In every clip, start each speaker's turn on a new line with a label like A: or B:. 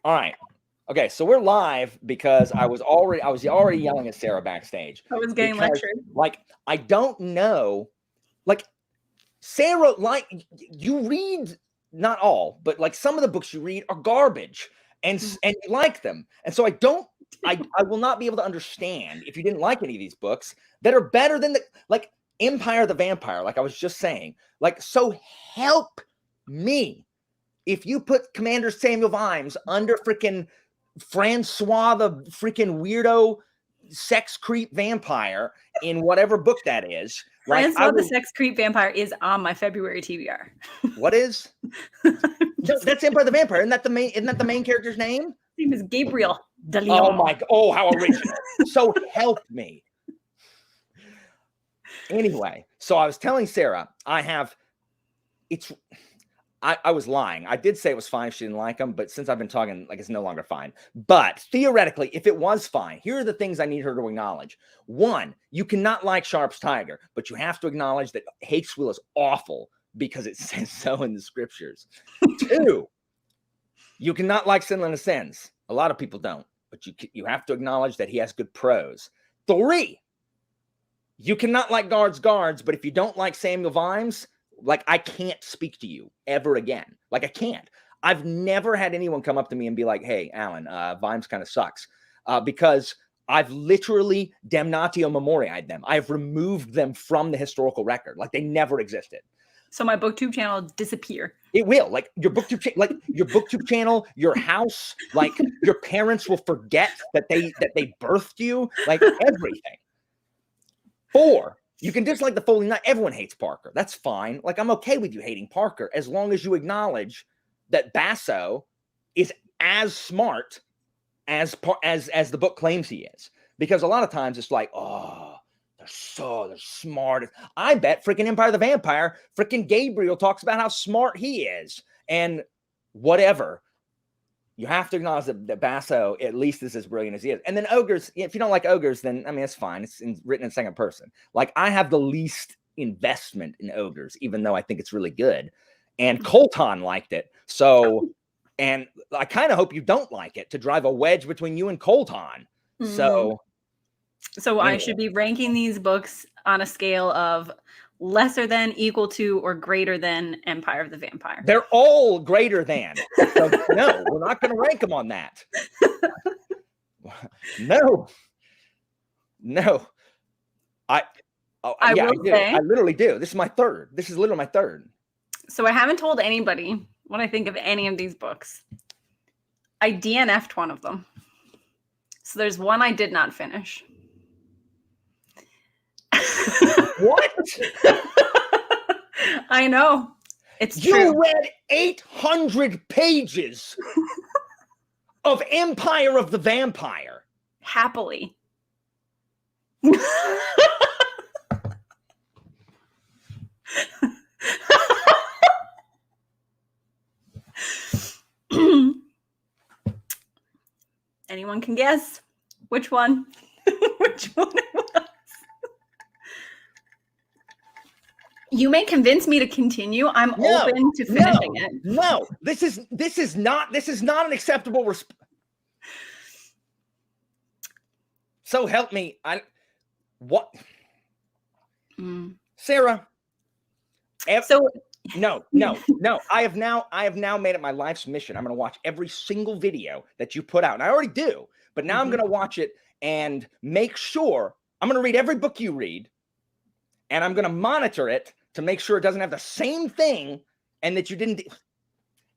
A: All right. Okay, so we're live because I was already yelling at Sarah backstage.
B: I was getting lectured.
A: Like, I don't know. Like, Sarah, like, you read, not all, but like some of the books you read are garbage, and you like them. And so I will not be able to understand if you didn't like any of these books that are better than like Empire the Vampire, like I was just saying. Like, so help me if you put Commander Samuel Vimes under freaking Francois the freaking weirdo sex creep vampire in whatever book that is.
B: Francois the sex creep vampire is on my February TBR.
A: What is? That's Empire the Vampire. Isn't that the main character's name?
B: His name is Gabriel de Leon.
A: Oh my! Oh, how original! So help me. Anyway, so I was telling Sarah, I was lying. I did say it was fine if she didn't like them, but since I've been talking, like, it's no longer fine. But theoretically, if it was fine, here are the things I need her to acknowledge. One, you cannot like Sharp's Tiger, but you have to acknowledge that Hake's Will is awful because it says so in the scriptures. Two, you cannot like Senlin Ascends. A lot of people don't, but you have to acknowledge that he has good prose. Three, you cannot like Guards, but if you don't like Samuel Vimes, like, I can't speak to you ever again. Like, I can't. I've never had anyone come up to me and be like, hey, Alan, Vimes kind of sucks. Because I've literally damnatio memoriaed them. I've removed them from the historical record. Like, they never existed.
B: So my booktube channel disappear.
A: It will. Like, your booktube channel, your house, like, your parents will forget that they birthed you, like, everything. 4, you can dislike the Foley Knight. Everyone hates Parker. That's fine. Like, I'm okay with you hating Parker as long as you acknowledge that Basso is as smart as the book claims he is. Because a lot of times it's like, oh, they're smart. I bet freaking Empire the Vampire, freaking Gabriel talks about how smart he is and whatever. You have to acknowledge that Basso at least is as brilliant as he is. And then Ogres, if you don't like Ogres, then, I mean, it's fine. It's written in second person. Like, I have the least investment in Ogres, even though I think it's really good. And Colton liked it. So, and I kind of hope you don't like it to drive a wedge between you and Colton. So
B: anyway. I should be ranking these books on a scale of lesser than, equal to, or greater than Empire of the Vampire.
A: They're all greater than. So no, we're not going to rank them on that. No. I literally do. This is my third. This is literally my third.
B: So I haven't told anybody what I think of any of these books. I DNF'd one of them. So there's one I did not finish.
A: What?
B: I know. It's true.
A: You read 800 pages of Empire of the Vampire.
B: Happily. Anyone can guess which one? Which one it was? You may convince me to continue. I'm open to finishing it.
A: No, this is not an acceptable response. So help me. What? Sarah. No. I have now made it my life's mission. I'm going to watch every single video that you put out. And I already do, but now I'm going to watch it and make sure. I'm going to read every book you read, and I'm going to monitor it to make sure it doesn't have the same thing and that you didn't.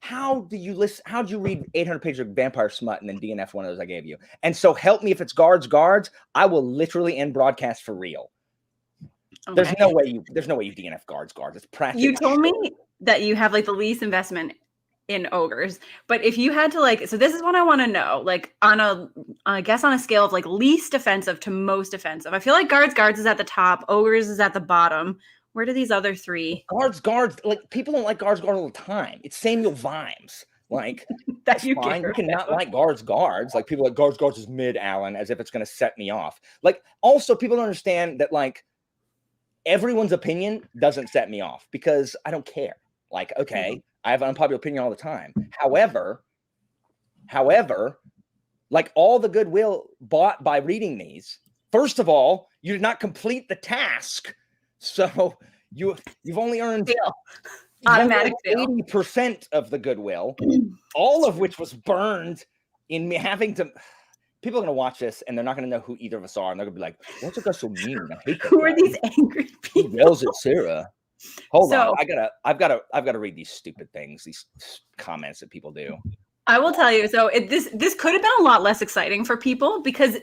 A: How do you listen? How do you read 800 pages of vampire smut and then DNF one of those I gave you? And so help me, if it's guards, I will literally end broadcast for real. Okay. There's no way you DNF guards. It's practically.
B: You told me that you have like the least investment in Ogres, but if you had to so this is what I want to know, like on a scale of like least offensive to most offensive. I feel like guards is at the top, Ogres is at the bottom. Where do these other three?
A: Guards, like people don't like guards all the time. It's Samuel Vimes. Like, that's fine. You cannot like guards. Like, people like guards is mid, Alan, as if it's going to set me off. Like, also, people don't understand that, like, everyone's opinion doesn't set me off because I don't care. Like, okay, I have an unpopular opinion all the time. However, However, like all the goodwill bought by reading these, first of all, you did not complete the task. So you've only earned
B: automatic fail.
A: 80% of the goodwill, all of which was burned in me having to. People are going to watch this and they're not going to know who either of us are. And they're going to be like, what's it got so mean? I hate that
B: Who
A: guy.
B: are these angry people?
A: Who yells at Sarah? Hold on. I've got to read these stupid things, these comments that people do.
B: I will tell you. So this could have been a lot less exciting for people because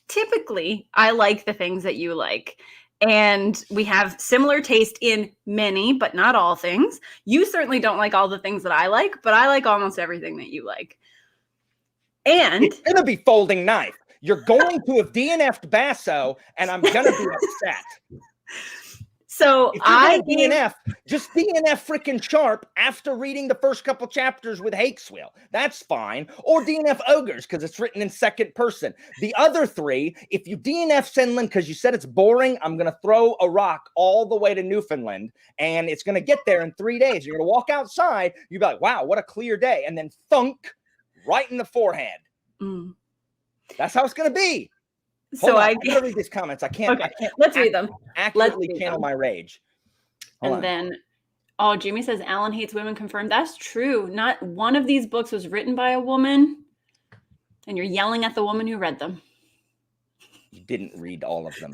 B: typically I like the things that you like. And we have similar taste in many, but not all things. You certainly don't like all the things that I like, but I like almost everything that you like. And
A: it's gonna be folding knife. You're going to have DNF'd Basso, and I'm gonna be upset.
B: So
A: just DNF freaking Sharp after reading the first couple chapters with Hakeswheel. That's fine. Or DNF Ogres because it's written in second person. The other three, if you DNF Senlin because you said it's boring, I'm gonna throw a rock all the way to Newfoundland, and it's gonna get there in 3 days. You're gonna walk outside, you'll be like, "Wow, what a clear day!" And then thunk. Right in the forehead. That's how it's going to be.
B: So I
A: gotta read these comments. I can't.
B: Let's read them.
A: Accurately channel my rage.
B: Then, Jimmy says Alan hates women. Confirmed. That's true. Not one of these books was written by a woman, and you're yelling at the woman who read them.
A: You didn't read all of them.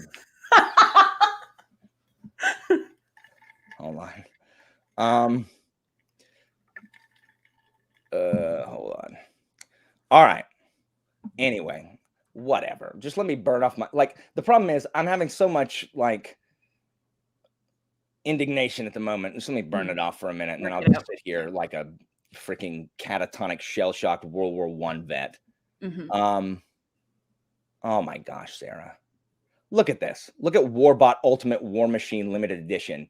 A: Hold on. Hold on. All right. Anyway, whatever. Just let me burn off my the problem is I'm having so much indignation at the moment. Just let me burn it off for a minute and then I'll just sit here like a freaking catatonic shell-shocked World War I vet. Oh my gosh, Sarah. Look at this. Look at Warbot Ultimate War Machine Limited Edition.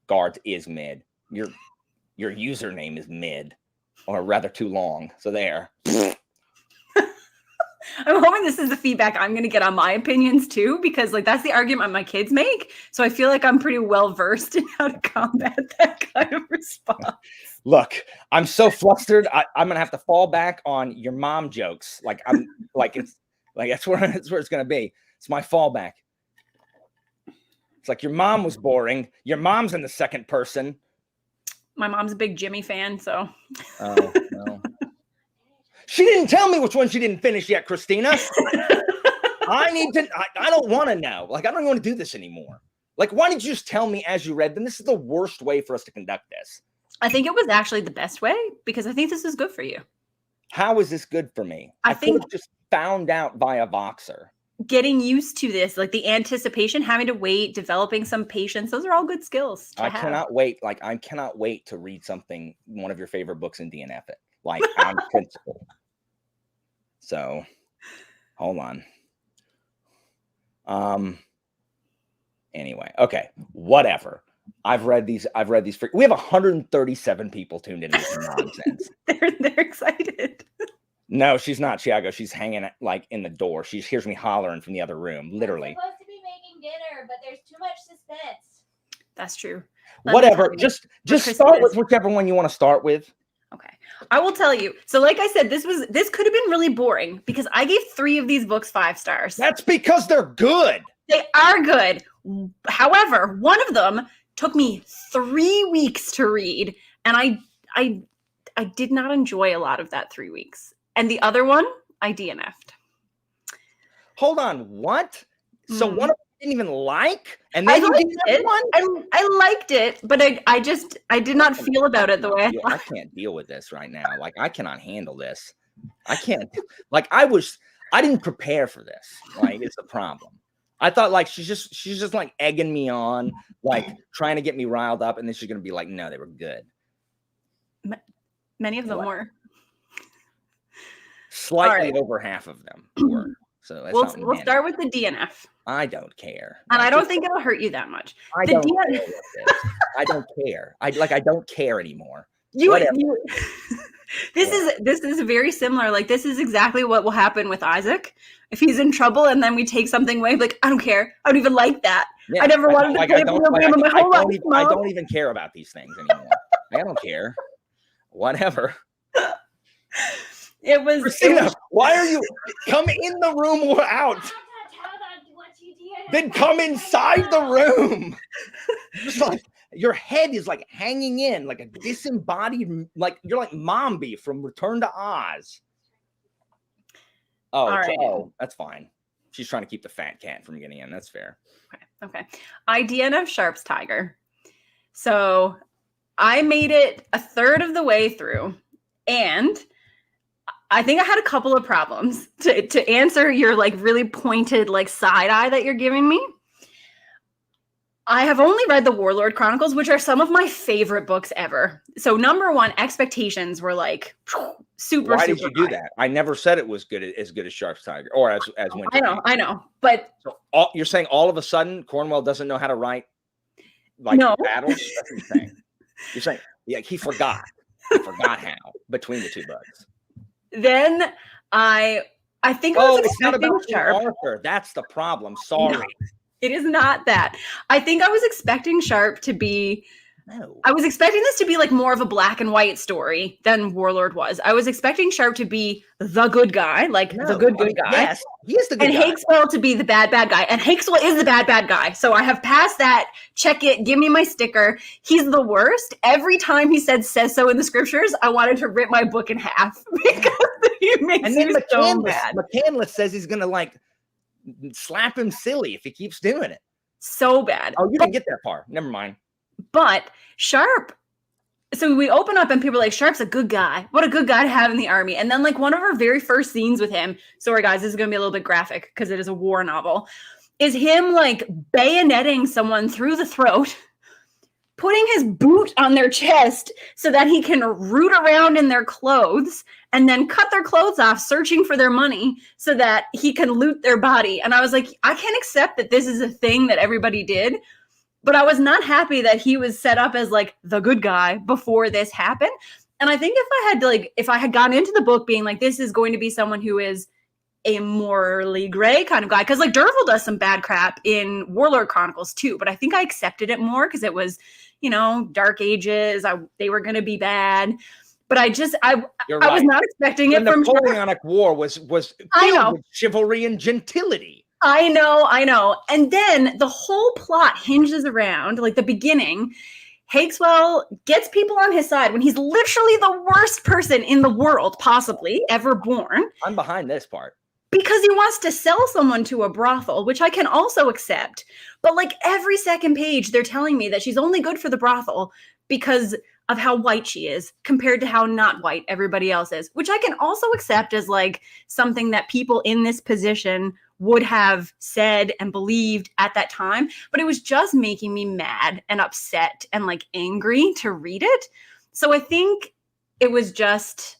A: Guards is mid. Your username is mid. Or rather too long. So there.
B: I'm hoping this is the feedback I'm going to get on my opinions too, because that's the argument my kids make. So I feel like I'm pretty well versed in how to combat that kind of response.
A: Look, I'm so flustered. I'm going to have to fall back on your mom jokes. That's where it's going to be. It's my fallback. It's like your mom was boring. Your mom's in the second person.
B: My mom's a big Jimmy fan, so.
A: Oh, no. She didn't tell me which one she didn't finish yet, Christina. I don't want to know. I don't even want to do this anymore. Why didn't you just tell me as you read them? This is the worst way for us to conduct this.
B: I think it was actually the best way because I think this is good for you.
A: How is this good for me? I think just found out by a Voxer.
B: Getting used to this, the anticipation, having to wait, developing some patience. Those are all good skills to have.
A: Cannot wait. I cannot wait to read one of your favorite books and DNF it. On principle. So, hold on. Anyway, okay, whatever. I've read these. We have 137 people tuned into this nonsense.
B: They're excited.
A: No, she's not, Chiago. She's hanging in the door. She hears me hollering from the other room, literally.
C: We're supposed to be making dinner, but there's too much suspense.
B: That's true.
A: Whatever. Just start with whichever one you want to start with.
B: Okay. I will tell you. So like I said, this could have been really boring because I gave 3 of these books 5 stars.
A: That's because they're good.
B: They are good. However, one of them took me 3 weeks to read, and I did not enjoy a lot of that 3 weeks. And the other one, I DNF'd.
A: Hold on, what? So one of them you didn't even like? And
B: then
A: you
B: DNF'd one? I liked it, but I did not feel about it the way
A: I can't deal with this right now. I cannot handle this. I can't. I didn't prepare for this. It's a problem. I thought she's just egging me on, trying to get me riled up, and then she's gonna be like, no, they were good.
B: Many of them were.
A: Slightly over half of them were. So
B: we'll start with the DNF.
A: I don't care.
B: And I don't think it'll hurt you that much.
A: I don't care. I don't care anymore.
B: This is very similar. This is exactly what will happen with Isaac. If he's in trouble and then we take something away, I don't care. I don't even like that. Yeah, I never wanted to play a video game in my whole life.
A: I don't even care about these things anymore. I don't care. Whatever.
B: It was.
A: Christina, why are you come in the room or out?
C: Tell them what you did.
A: Then come inside the room. Just like your head is like hanging in like a disembodied, like you're like Mombi from Return to Oz. Oh,
B: All right.
A: oh, that's fine. She's trying to keep the fat cat from getting in. That's fair.
B: Okay. IDNF Sharp's Tiger. So I made it a third of the way through, and I think I had a couple of problems to answer your like really pointed like side eye that you're giving me. I have only read the Warlord Chronicles, which are some of my favorite books ever. So number one, expectations were like super.
A: Why did
B: super
A: you do
B: high.
A: that? I never said it was as good as Sharp's Tiger or as Winter.
B: I know, but
A: So you're saying all of a sudden Cornwell doesn't know how to write like
B: No.
A: battles? That's what you're saying. You're saying he forgot how between the two books.
B: then I think I was
A: it's not
B: expecting
A: about King
B: Sharp.
A: Arthur. That's the problem. Sorry.
B: No. It is not that. I think I was expecting Sharp to be.
A: No.
B: I was expecting this to be like more of a black and white story than Warlord was. I was expecting Sharp to be the good guy, like the good guy.
A: Yes, he is the good
B: And
A: guy.
B: Hakeswell to be the bad guy. And Hakeswell is the bad guy. So I have passed that. Check it. Give me my sticker. He's the worst. Every time he says so in the scriptures, I wanted to rip my book in half because he makes
A: And then
B: me so mad.
A: McCandless says he's gonna like slap him silly if he keeps doing it.
B: So bad.
A: Oh, you didn't get that far. Never mind.
B: But Sharp, so we open up and people are like, Sharp's a good guy. What a good guy to have in the army. And then like one of our very first scenes with him, sorry guys, this is going to be a little bit graphic because it is a war novel, is him like bayoneting someone through the throat, putting his boot on their chest so that he can root around in their clothes and then cut their clothes off, searching for their money so that he can loot their body. And I was like, I can't accept that this is a thing that everybody did. But I was not happy that he was set up as like the good guy before this happened. And I think if I had gone into the book being like, this is going to be someone who is a morally gray kind of guy, because like Dervil does some bad crap in Warlord Chronicles too, but I think I accepted it more because it was, Dark Ages. They were going to be bad. But I was not expecting it from Sharp.
A: The Napoleonic War was
B: I know.
A: filled with chivalry and gentility.
B: I know. And then the whole plot hinges around, like the beginning, Hakeswell gets people on his side when he's literally the worst person in the world, possibly, ever born.
A: I'm behind this part.
B: Because he wants to sell someone to a brothel, which I can also accept. But like every second page, they're telling me that she's only good for the brothel because of how white she is compared to how not white everybody else is, which I can also accept as like something that people in this position would have said and believed at that time. But it was just making me mad and upset and like angry to read it. So I think it was just,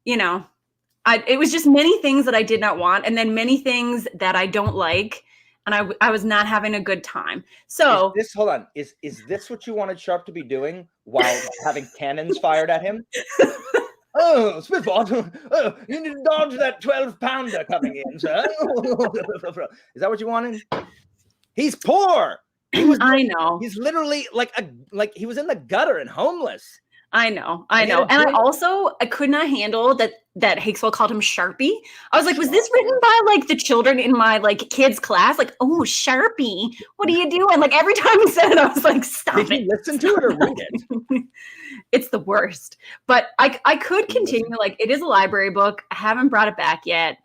B: it was just many things that I did not want. And then many things that I don't like. And I was not having a good time. So
A: hold on. Is this what you wanted Sharp to be doing while having cannons fired at him? Oh, Spitball, you need to dodge that 12-pounder coming in, sir. Is that what you wanted? He's poor.
B: I know.
A: He's literally like he was in the gutter and homeless.
B: I know. And I could not handle that Hakeswell called him Sharpie. I was like, was this written by like the children in my like kids class? Like, oh, Sharpie, what are you doing? Like every time he said it, I was like, stop it.
A: Did you listen to it or read it?
B: It's the worst. But I could continue. Like it is a library book. I haven't brought it back yet.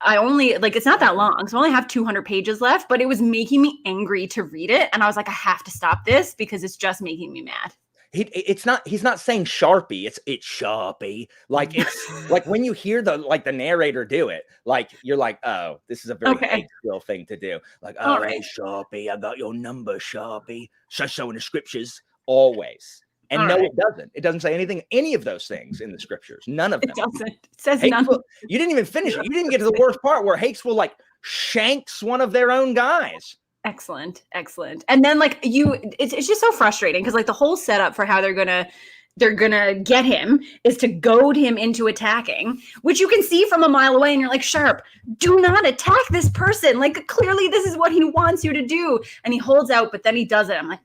B: I only it's not that long. So I only have 200 pages left, but it was making me angry to read it. And I was like, I have to stop this because it's just making me mad.
A: He's not saying Sharpie, it's Sharpie. Like it's like when you hear the narrator do it, like you're like, oh, this is a very Hakeswell thing to do. Like, oh, right. Hey, Sharpie, I got your number, Sharpie. So in the scriptures, always. And it doesn't. It doesn't say any of those things in the scriptures. None of them.
B: It doesn't. It says none.
A: You didn't even finish it. You didn't get to the worst part where Hakeswell like shanks one of their own guys.
B: Excellent. And then it's just so frustrating because like the whole setup for how they're gonna get him is to goad him into attacking, which you can see from a mile away, and you're like, Sharp, do not attack this person. Like clearly this is what he wants you to do. And he holds out, but then he does it. I'm like,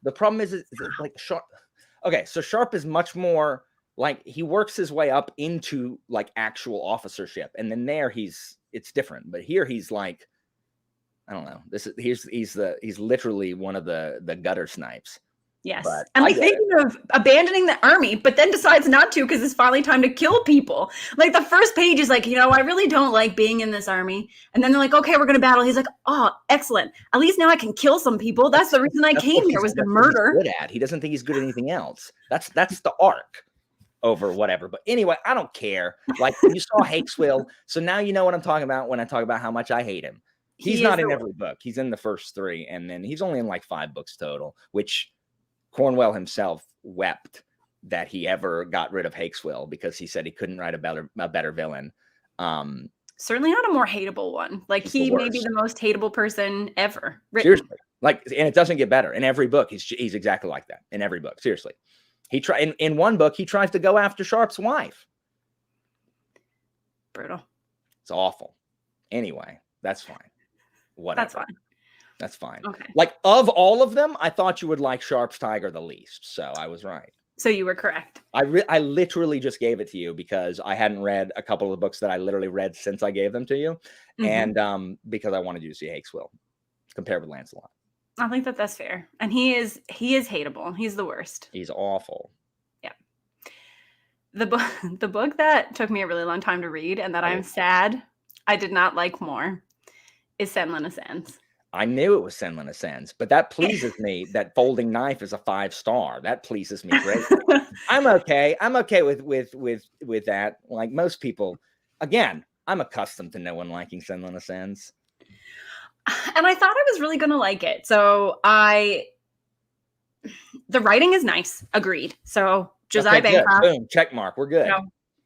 A: The problem is like Sharp. Okay, so Sharp is much more like he works his way up into like actual officership, and then there it's different. But here he's like, I don't know. He's literally one of the gutter snipes.
B: Yes.
A: But
B: And like thinking of abandoning the army, but then decides not to because it's finally time to kill people. Like the first page is like, I really don't like being in this army. And then they're like, okay, we're going to battle. He's like, oh, excellent. At least now I can kill some people. That's the reason I came here, was to murder.
A: Good at. He doesn't think he's good at anything else. That's the arc over whatever. But anyway, I don't care. Like you saw Hakeswill. So now you know what I'm talking about when I talk about how much I hate him. He's not in every book. He's in the first 3. And then he's only in like 5 books total, which Cornwell himself wept that he ever got rid of Hakeswill because he said he couldn't write a better villain.
B: Certainly not a more hateable one. Like he may be the most hateable person ever written.
A: Seriously, like, and it doesn't get better in every book. He's exactly like that in every book. Seriously, he in one book he tries to go after Sharp's wife.
B: Brutal.
A: It's awful. Anyway, that's fine. Whatever.
B: That's fine.
A: That's fine.
B: Okay.
A: Like of all of them, I thought you would like Sharp's Tiger the least. So I was right.
B: So you were correct.
A: I literally just gave it to you because I hadn't read a couple of the books that I literally read since I gave them to you. And because I wanted you to see Hakeswill compared with Lancelot.
B: I think that's fair. And he is hateable. He's the worst.
A: He's awful.
B: Yeah. The book that took me a really long time to read and that I'm sad I did not like more is Senlin Ascends.
A: I knew it was Senlin Ascends, but that pleases me that Folding Knife is a 5-star. That pleases me greatly. I'm okay. I'm okay with that. Like most people, again, I'm accustomed to no one liking Senlin Ascends.
B: And I thought I was really going to like it. So the writing is nice. Agreed. So Josiah Bancroft.
A: Boom, check mark. We're good.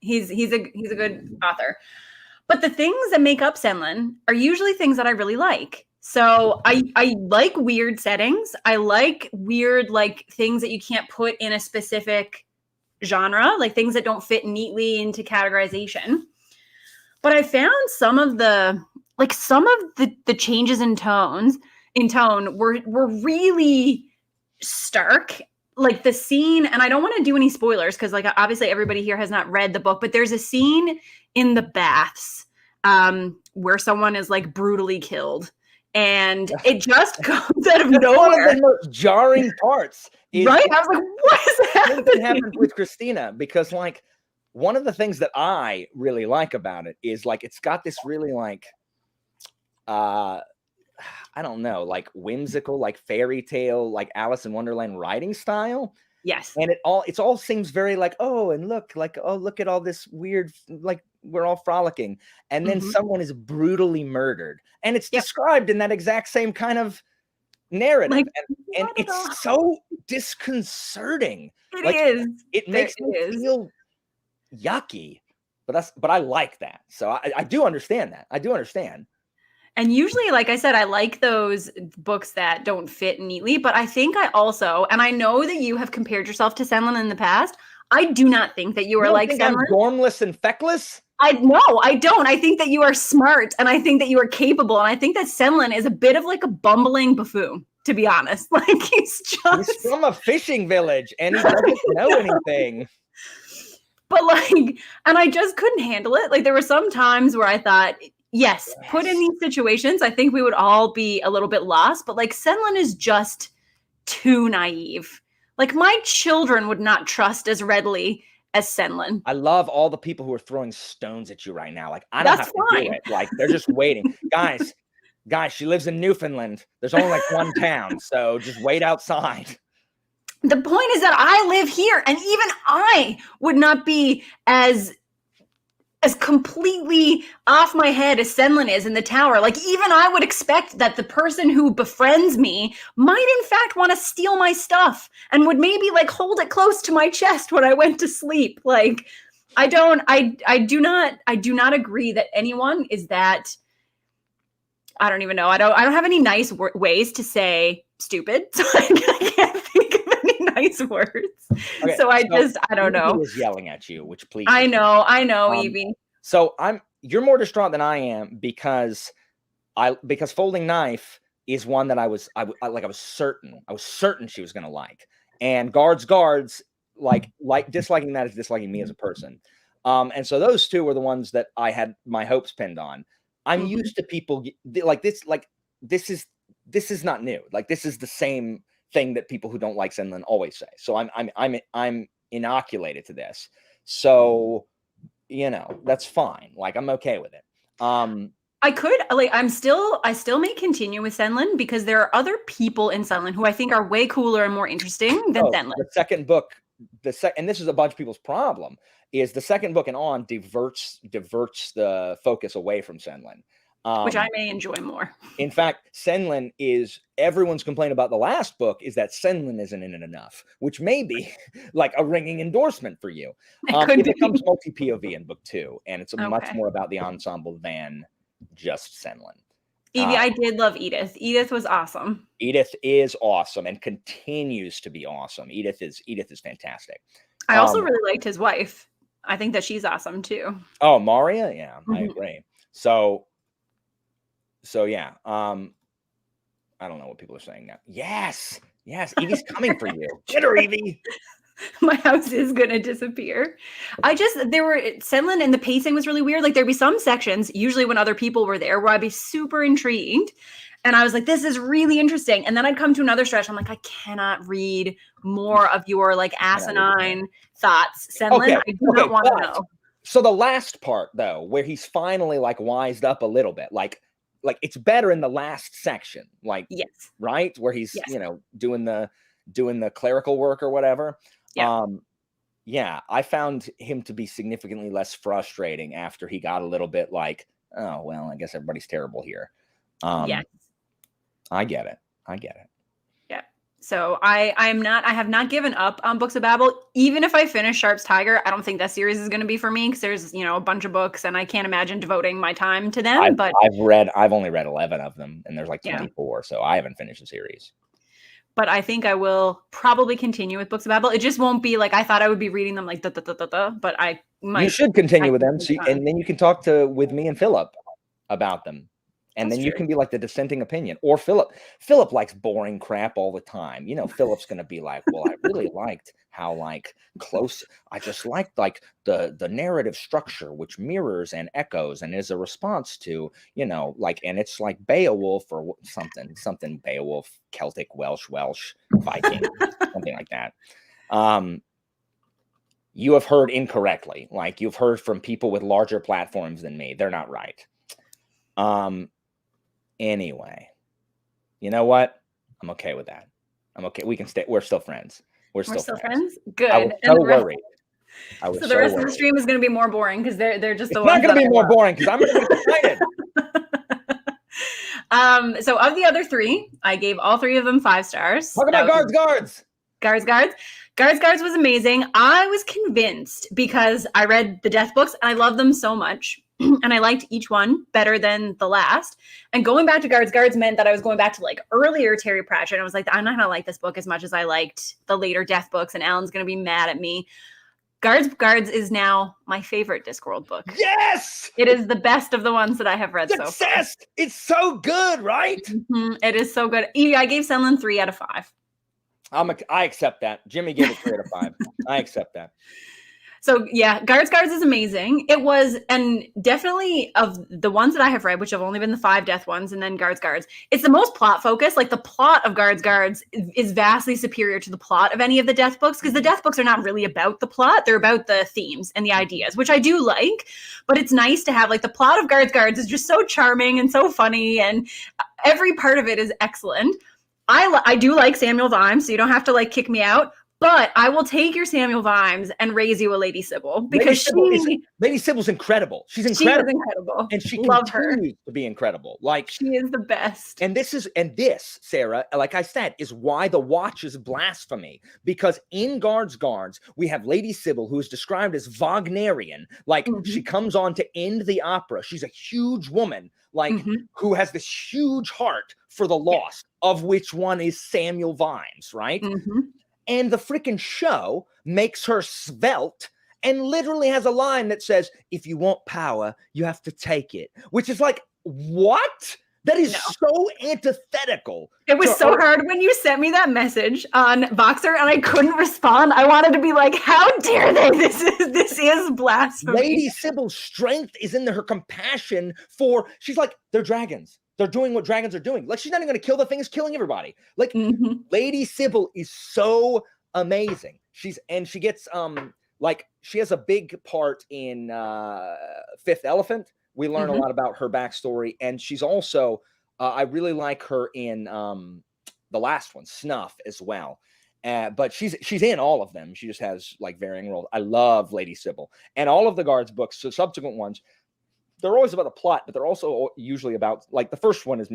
B: He's a good author. But the things that make up Senlin are usually things that I really like. So I like weird settings. I like weird, like things that you can't put in a specific genre, like things that don't fit neatly into categorization. But I found some of the changes in tone were really stark. Like the scene, and I don't want to do any spoilers because like obviously everybody here has not read the book, but there's a scene in the baths where someone is like brutally killed. And it just comes out of nowhere. One of the
A: most jarring parts.
B: Right? I was like, what is happening?
A: It happened with Christina because like one of the things that I really like about it is like it's got this really like I don't know, like whimsical, like fairy tale, like Alice in Wonderland writing style.
B: Yes.
A: And it all seems very like, oh, and look at all this weird, like we're all frolicking. And then someone is brutally murdered. And it's described in that exact same kind of narrative.
B: Like,
A: and it's so disconcerting.
B: It is.
A: It makes me feel yucky. But I like that. So I do understand that. I do understand.
B: And usually, like I said, I like those books that don't fit neatly. But I think I also, and I know that you have compared yourself to Senlin in the past. I do not think that you are like Senlin.
A: I'm gormless and feckless?
B: No, I don't. I think that you are smart, and I think that you are capable, and I think that Senlin is a bit of like a bumbling buffoon, to be honest. Like he's
A: from a fishing village, and he doesn't know anything.
B: But like, and I just couldn't handle it. Like there were some times where I thought, yes, put in these situations, I think we would all be a little bit lost. But like Senlin is just too naive. Like my children would not trust as readily as Senlin.
A: I love all the people who are throwing stones at you right now. Like I don't have to do it. Like they're just waiting. Guys, she lives in Newfoundland. There's only like one town, so just wait outside.
B: The point is that I live here, and even I would not be as completely off my head as Senlin is in the tower. Like even I would expect that the person who befriends me might in fact want to steal my stuff and would maybe like hold it close to my chest when I went to sleep. Like I do not agree that anyone is that. I don't even know. I don't have any nice ways to say stupid. So I can't think of any nice words. Okay, so I don't know.
A: He was yelling at you, which please.
B: I know, Evie.
A: So you're more distraught than I am because Folding Knife is one that I was certain she was going to like. And Guards like disliking that is disliking me as a person. And so those two were the ones that I had my hopes pinned on. I'm used to people like this. Like this is not new. Like this is the same thing that people who don't like Senlin always say. So I'm inoculated to this. So that's fine. Like I'm okay with it.
B: I still may continue with Senlin because there are other people in Senlin who I think are way cooler and more interesting than Senlin.
A: The second book, and this is a bunch of people's problem, is the second book and on diverts the focus away from Senlin.
B: Which I may enjoy more.
A: In fact, Senlin is everyone's complaint about the last book is that Senlin isn't in it enough, which may be like a ringing endorsement for you. It becomes multi POV in book 2, and it's much more about the ensemble than just Senlin.
B: Evie, I did love Edith. Edith was awesome.
A: Edith is awesome and continues to be awesome. Edith is fantastic.
B: I also really liked his wife. I think that she's awesome too.
A: Oh, Maria? Yeah, I agree. So yeah. I don't know what people are saying now. Yes, Evie's coming for you. Get her, Evie.
B: My house is gonna disappear. Senlin and the pacing was really weird. Like there'd be some sections, usually when other people were there, where I'd be super intrigued. And I was like, this is really interesting. And then I'd come to another stretch. I'm like, I cannot read more of your like asinine thoughts. Senlin, I do not want to know.
A: So the last part though, where he's finally like wised up a little bit, like it's better in the last section, like
B: yes,
A: right? Where he's doing the clerical work or whatever. Yeah. I found him to be significantly less frustrating after he got a little bit like, oh well, I guess everybody's terrible here.
B: Yes.
A: I get it.
B: Yeah. So I have not given up on Books of Babel. Even if I finish Sharp's Tiger, I don't think that series is going to be for me because there's, a bunch of books and I can't imagine devoting my time to them.
A: I've only read 11 of them and there's like 24. So I haven't finished the series.
B: But I think I will probably continue with Books of Babel. It just won't be like I thought I would be reading them like but I might.
A: You should continue with them, and then you can talk with me and Philip about them, and then you can be like the dissenting opinion. Or Philip likes boring crap all the time. Philip's gonna be like, well, I really liked how like close. I just liked like the narrative structure, which mirrors and echoes and is a response to like, and it's like Beowulf or something Beowulf, Celtic, Welsh, Viking, something like that. You have heard incorrectly. Like you've heard from people with larger platforms than me. They're not right. Anyway, you know what? I'm okay with that. I'm okay. We can stay. We're still friends. We're still friends.
B: Good.
A: I was so worried.
B: So the rest of the stream is going to be more boring because they're just the ones.
A: It's not going to be more boring because I'm going to be excited.
B: So of the other 3, I gave all 3 of them 5 stars.
A: Talk about Guards.
B: Guards was amazing. I was convinced because I read the Death books and I love them so much. And I liked each one better than the last. And going back to Guards meant that I was going back to like earlier Terry Pratchett. And I was like, I'm not going to like this book as much as I liked the later Death books. And Alan's going to be mad at me. Guards is now my favorite Discworld book.
A: Yes!
B: It is the best of the ones that I have read so far.
A: It's so good, right?
B: It is so good. Evie, I gave Senlin 3 out of 5.
A: I accept that. Jimmy gave it 3 out of 5. I accept that.
B: So yeah, Guards is amazing. It was, and definitely of the ones that I have read, which have only been the 5 Death ones, and then Guards, it's the most plot focused. Like the plot of Guards is vastly superior to the plot of any of the Death books because the Death books are not really about the plot; they're about the themes and the ideas, which I do like. But it's nice to have like the plot of Guards is just so charming and so funny, and every part of it is excellent. I do like Samuel Vimes, so you don't have to like kick me out. But I will take your Samuel Vimes and raise you a Lady Sybil because
A: Lady Sybil's incredible. She's incredible.
B: She is incredible.
A: And she
B: love
A: continues to be incredible. Like
B: she is the best.
A: And this, Sarah, like I said, is why the Watch is blasphemy. Because in Guards, we have Lady Sybil, who is described as Wagnerian. Like she comes on to end the opera. She's a huge woman, like who has this huge heart for the lost, of which one is Samuel Vimes, right? And the freaking show makes her svelte and literally has a line that says, if you want power, you have to take it. Which is like, what? That is
B: No.
A: so antithetical.
B: It was
A: to
B: so
A: our-
B: hard when you sent me that message on Voxer and I couldn't respond. I wanted to be like, how dare they? This is blasphemy.
A: Lady Sybil's strength is in her compassion for, she's like, they're dragons. They're doing what dragons are doing. Like, she's not even going to kill the thing, it's killing everybody. Like,
B: Mhm.
A: Lady Sybil is so amazing. She gets, like, she has a big part in Fifth Elephant. We learn a lot about her backstory. And she's also, I really like her in the last one, Snuff, as well. But she's in all of them. She just has like varying roles. I love Lady Sybil. And all of the Guards books, so subsequent ones, they're always about a plot, but they're also usually about, like, the first one is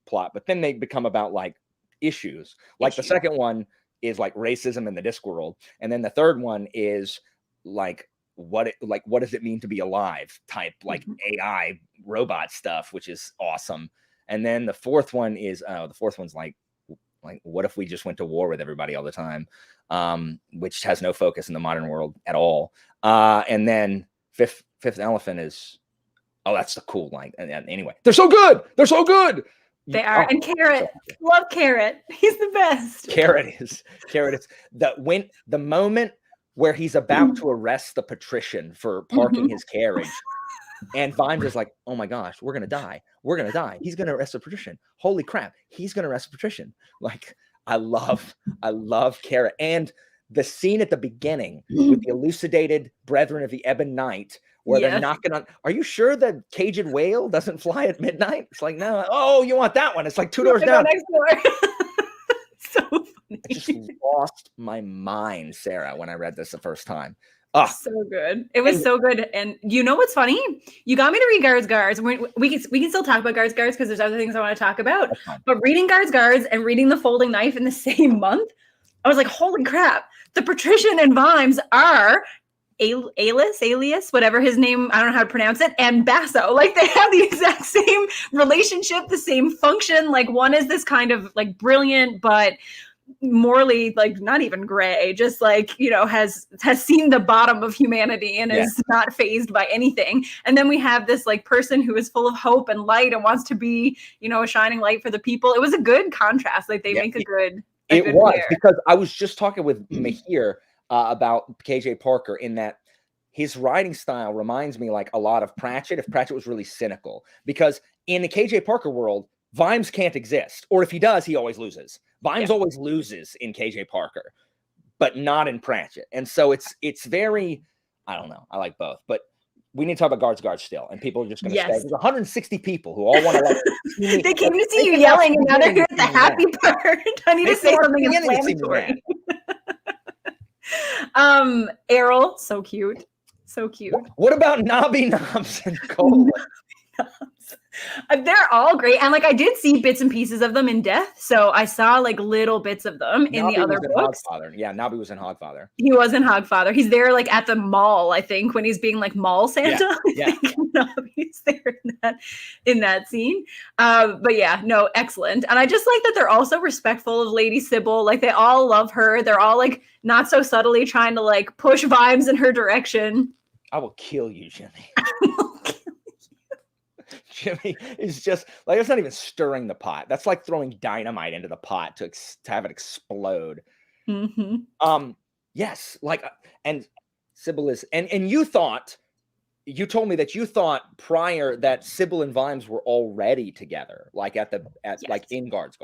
A: plot, but then they become about like issues. Like the second one is like racism in the Discworld, and then the third one is like what does it mean to be alive type, like AI robot stuff, which is awesome. And then the fourth one is the fourth one's like what if we just went to war with everybody all the time, which has no focus in the modern world at all. And then fifth elephant is, oh, that's the cool line. And anyway, they're so good. They're so good.
B: They are. And Carrot, love Carrot. He's the best.
A: Carrot is the moment where he's about to arrest the patrician for parking his carriage. And Vimes is like, oh my gosh, we're going to die. We're going to die. He's going to arrest the patrician. Holy crap. He's going to arrest the patrician. Like, I love Carrot. And the scene at the beginning with the elucidated Brethren of the Ebon Night, where they're knocking on, are you sure that Caged Whale doesn't fly at midnight? It's like, no. Oh, you want that one? It's like 2 doors down.
B: Next door. So funny.
A: I just lost my mind, Sarah, when I read this the first time. Oh.
B: So good. It was so good. And you know what's funny? You got me to read Guards. We can still talk about Guards because there's other things I want to talk about. But reading Guards and reading The Folding Knife in the same month, I was like, holy crap. The Patrician and Vimes are Alias, whatever his name, I don't know how to pronounce it, and Basso. Like, they have the exact same relationship, the same function. Like, one is this kind of like brilliant, but morally like not even gray, just like, you know, has seen the bottom of humanity and is not fazed by anything. And then we have this like person who is full of hope and light and wants to be, you know, a shining light for the people. It was a good contrast. Like, they make a good pair.
A: Because I was just talking with Mahir about KJ Parker, in that his writing style reminds me like a lot of Pratchett, if Pratchett was really cynical. Because in the KJ Parker world, Vimes can't exist, or if he does, he always loses. Vimes always loses in KJ Parker, but not in Pratchett. And so it's very, I don't know. I like both, but we need to talk about Guards still. And people are just going to say, there's 160 people who all want to like.
B: They came to see you yelling, and now they're here at the happy part. I need to say something inflammatory. Errol, so cute. So cute.
A: What about Nobby Knobs and Cole?
B: They're all great. And like, I did see bits and pieces of them in Death. So I saw like little bits of them in the other books.
A: Yeah, Nobby was in Hogfather.
B: He was in Hogfather. He's there like at the mall, I think, when he's being like mall Santa.
A: Yeah.
B: Nobby's there in that scene. But yeah, no, excellent. And I just like that they're also respectful of Lady Sybil. Like, they all love her. They're all like not so subtly trying to like push Vimes in her direction.
A: I will kill you, Jimmy. Jimmy is just like, it's not even stirring the pot. That's like throwing dynamite into the pot to have it explode. Yes, like, and Sybil is, and you told me that you thought prior that Sybil and Vimes were already together, like like in Guards.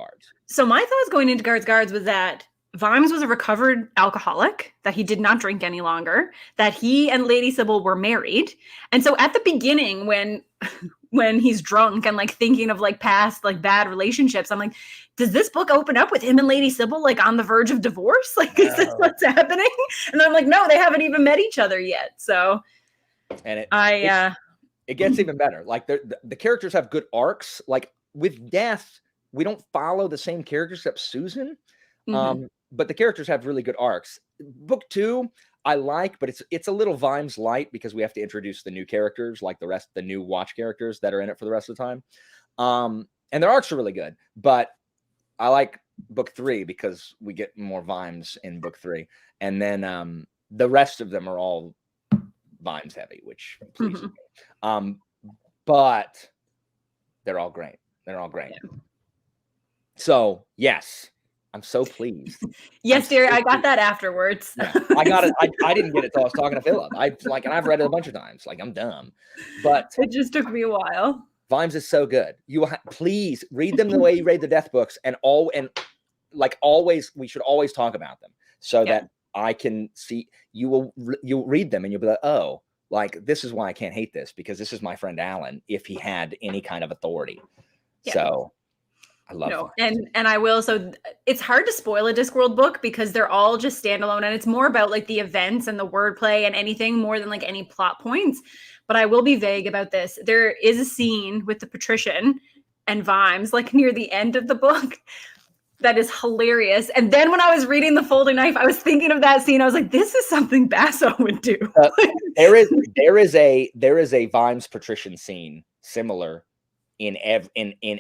B: So my thoughts going into Guards was that Vimes was a recovered alcoholic, that he did not drink any longer, that he and Lady Sybil were married. And so at the beginning, when he's drunk and like thinking of like past like bad relationships, I'm like, does this book open up with him and Lady Sybil like on the verge of divorce? Like, is this what's happening? And I'm like, no, they haven't even met each other yet. So,
A: and it gets even better. Like, the characters have good arcs. Like, with Death, we don't follow the same characters except Susan. But the characters have really good arcs. Book 2, I like, but it's a little Vimes light because we have to introduce the new characters, like the new Watch characters that are in it for the rest of the time. And their arcs are really good, but I like book 3 because we get more Vimes in book 3. And then the rest of them are all Vimes heavy, which pleases me. But they're all great. They're all great.
B: Yeah.
A: So yes, I'm so pleased.
B: Yes,
A: I'm
B: dear.
A: so
B: I got
A: pleased.
B: that afterwards.
A: Yeah, I got it. I didn't get it till I was talking to Philip. And I've read it a bunch of times. Like, I'm dumb, but
B: It just took me a while.
A: Vimes is so good. You will please read them the way you read the death books, and always, we should always talk about them so that I can see. You'll read them and you'll be like, oh, like, this is why I can't hate this, because this is my friend Alan if he had any kind of authority. Yeah. So I love
B: Vimes. And I will. So it's hard to spoil a Discworld book because they're all just standalone, and it's more about like the events and the wordplay and anything more than like any plot points. But I will be vague about this. There is a scene with the patrician and Vimes, like near the end of the book, that is hilarious. And then when I was reading The Folding Knife, I was thinking of that scene. I was like, this is something Basso would do.
A: There is a Vimes patrician scene similar in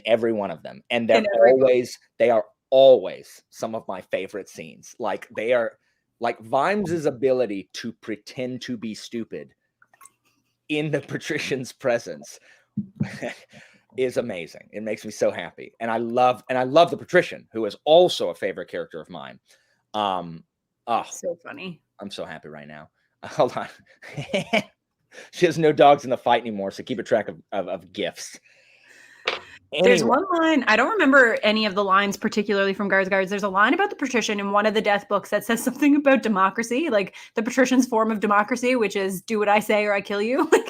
A: every one of them, and they are always some of my favorite scenes. Like, they are like Vimes's ability to pretend to be stupid in the patrician's presence is amazing. It makes me so happy, and I love the patrician, who is also a favorite character of mine. So
B: funny.
A: I'm so happy right now. Hold on. She has no dogs in the fight anymore, so keep a track of gifts. Anyway.
B: There's one line, I don't remember any of the lines particularly from Guards. There's a line about the patrician in one of the death books that says something about democracy, like the patrician's form of democracy, which is do what I say or I kill you. Like,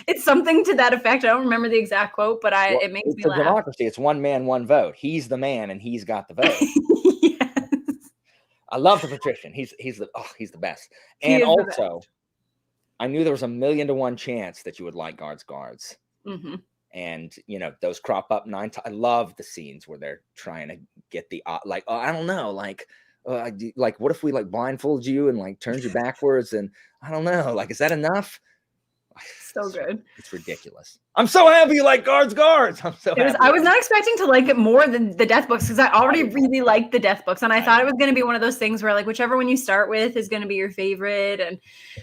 B: it's something to that effect. I don't remember the exact quote, but it makes me laugh.
A: Democracy. It's one man, one vote. He's the man, and he's got the vote.
B: Yes.
A: I love the patrician. He's the best. And also, I knew there was 1,000,000 to 1 chance that you would like Guards.
B: Mm-hmm.
A: And those crop up 9 times. I love the scenes where they're trying to get the I don't know, like what if we like blindfold you and like turned you backwards, and I don't know, like, is that enough?
B: So good.
A: It's ridiculous. I'm so happy you like Guards. I'm so happy.
B: I was not expecting to like it more than the death books, because I already really liked the death books, and I thought it was going to be one of those things where like whichever one you start with is going to be your favorite. And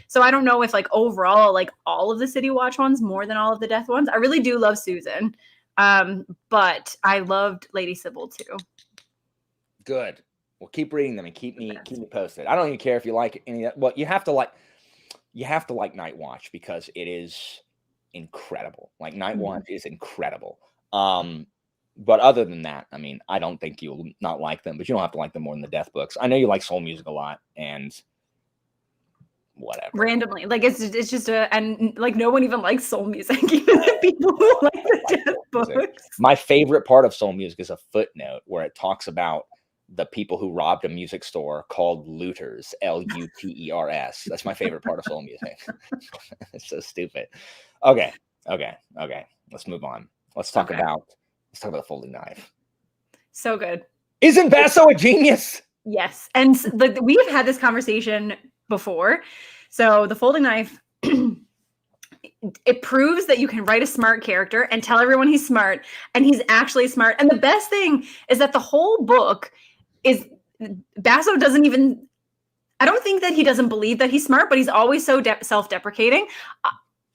B: so I don't know if like overall like all of the City Watch ones more than all of the death ones. I really do love Susan, but I loved Lady Sybil too.
A: Good. Well, keep reading them and keep me posted. I don't even care if you like any of that. Well, you have to like Night Watch, because it is incredible. Like, Night Watch is incredible. But other than that, I mean, I don't think you'll not like them, but you don't have to like them more than the death books. I know you like soul music a lot, and whatever.
B: Randomly, like it's just and like no one even likes soul music, even the people who like the death books.
A: My favorite part of soul music is a footnote where it talks about the people who robbed a music store called looters, Luters. That's my favorite part of soul music. It's so stupid. Okay. Let's move on. Let's talk about the Folding Knife.
B: So good.
A: Isn't Basso a genius?
B: Yes. And we have had this conversation before. So the Folding Knife, it proves that you can write a smart character and tell everyone he's smart, and he's actually smart. And the best thing is that the whole book is Basso doesn't even, I don't think that he doesn't believe that he's smart, but he's always so self-deprecating.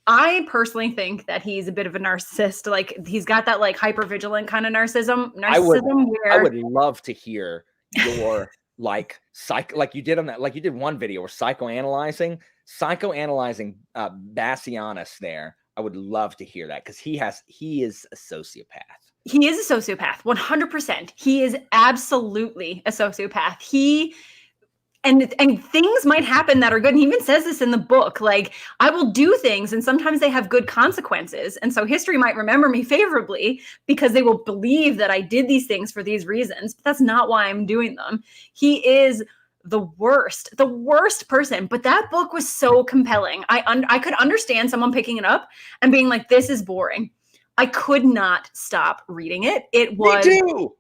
B: I personally think that he's a bit of a narcissist. Like, he's got that like hyper-vigilant kind of narcissism. I
A: would love to hear your like you did on that, like you did one video where psychoanalyzing Bassianus there. I would love to hear that, because he is a sociopath.
B: He is a sociopath, 100%. He is absolutely a sociopath. And things might happen that are good. And he even says this in the book, like, I will do things and sometimes they have good consequences. And so history might remember me favorably because they will believe that I did these things for these reasons. But that's not why I'm doing them. He is the worst person. But that book was so compelling. I could understand someone picking it up and being like, this is boring. I could not stop reading it. It was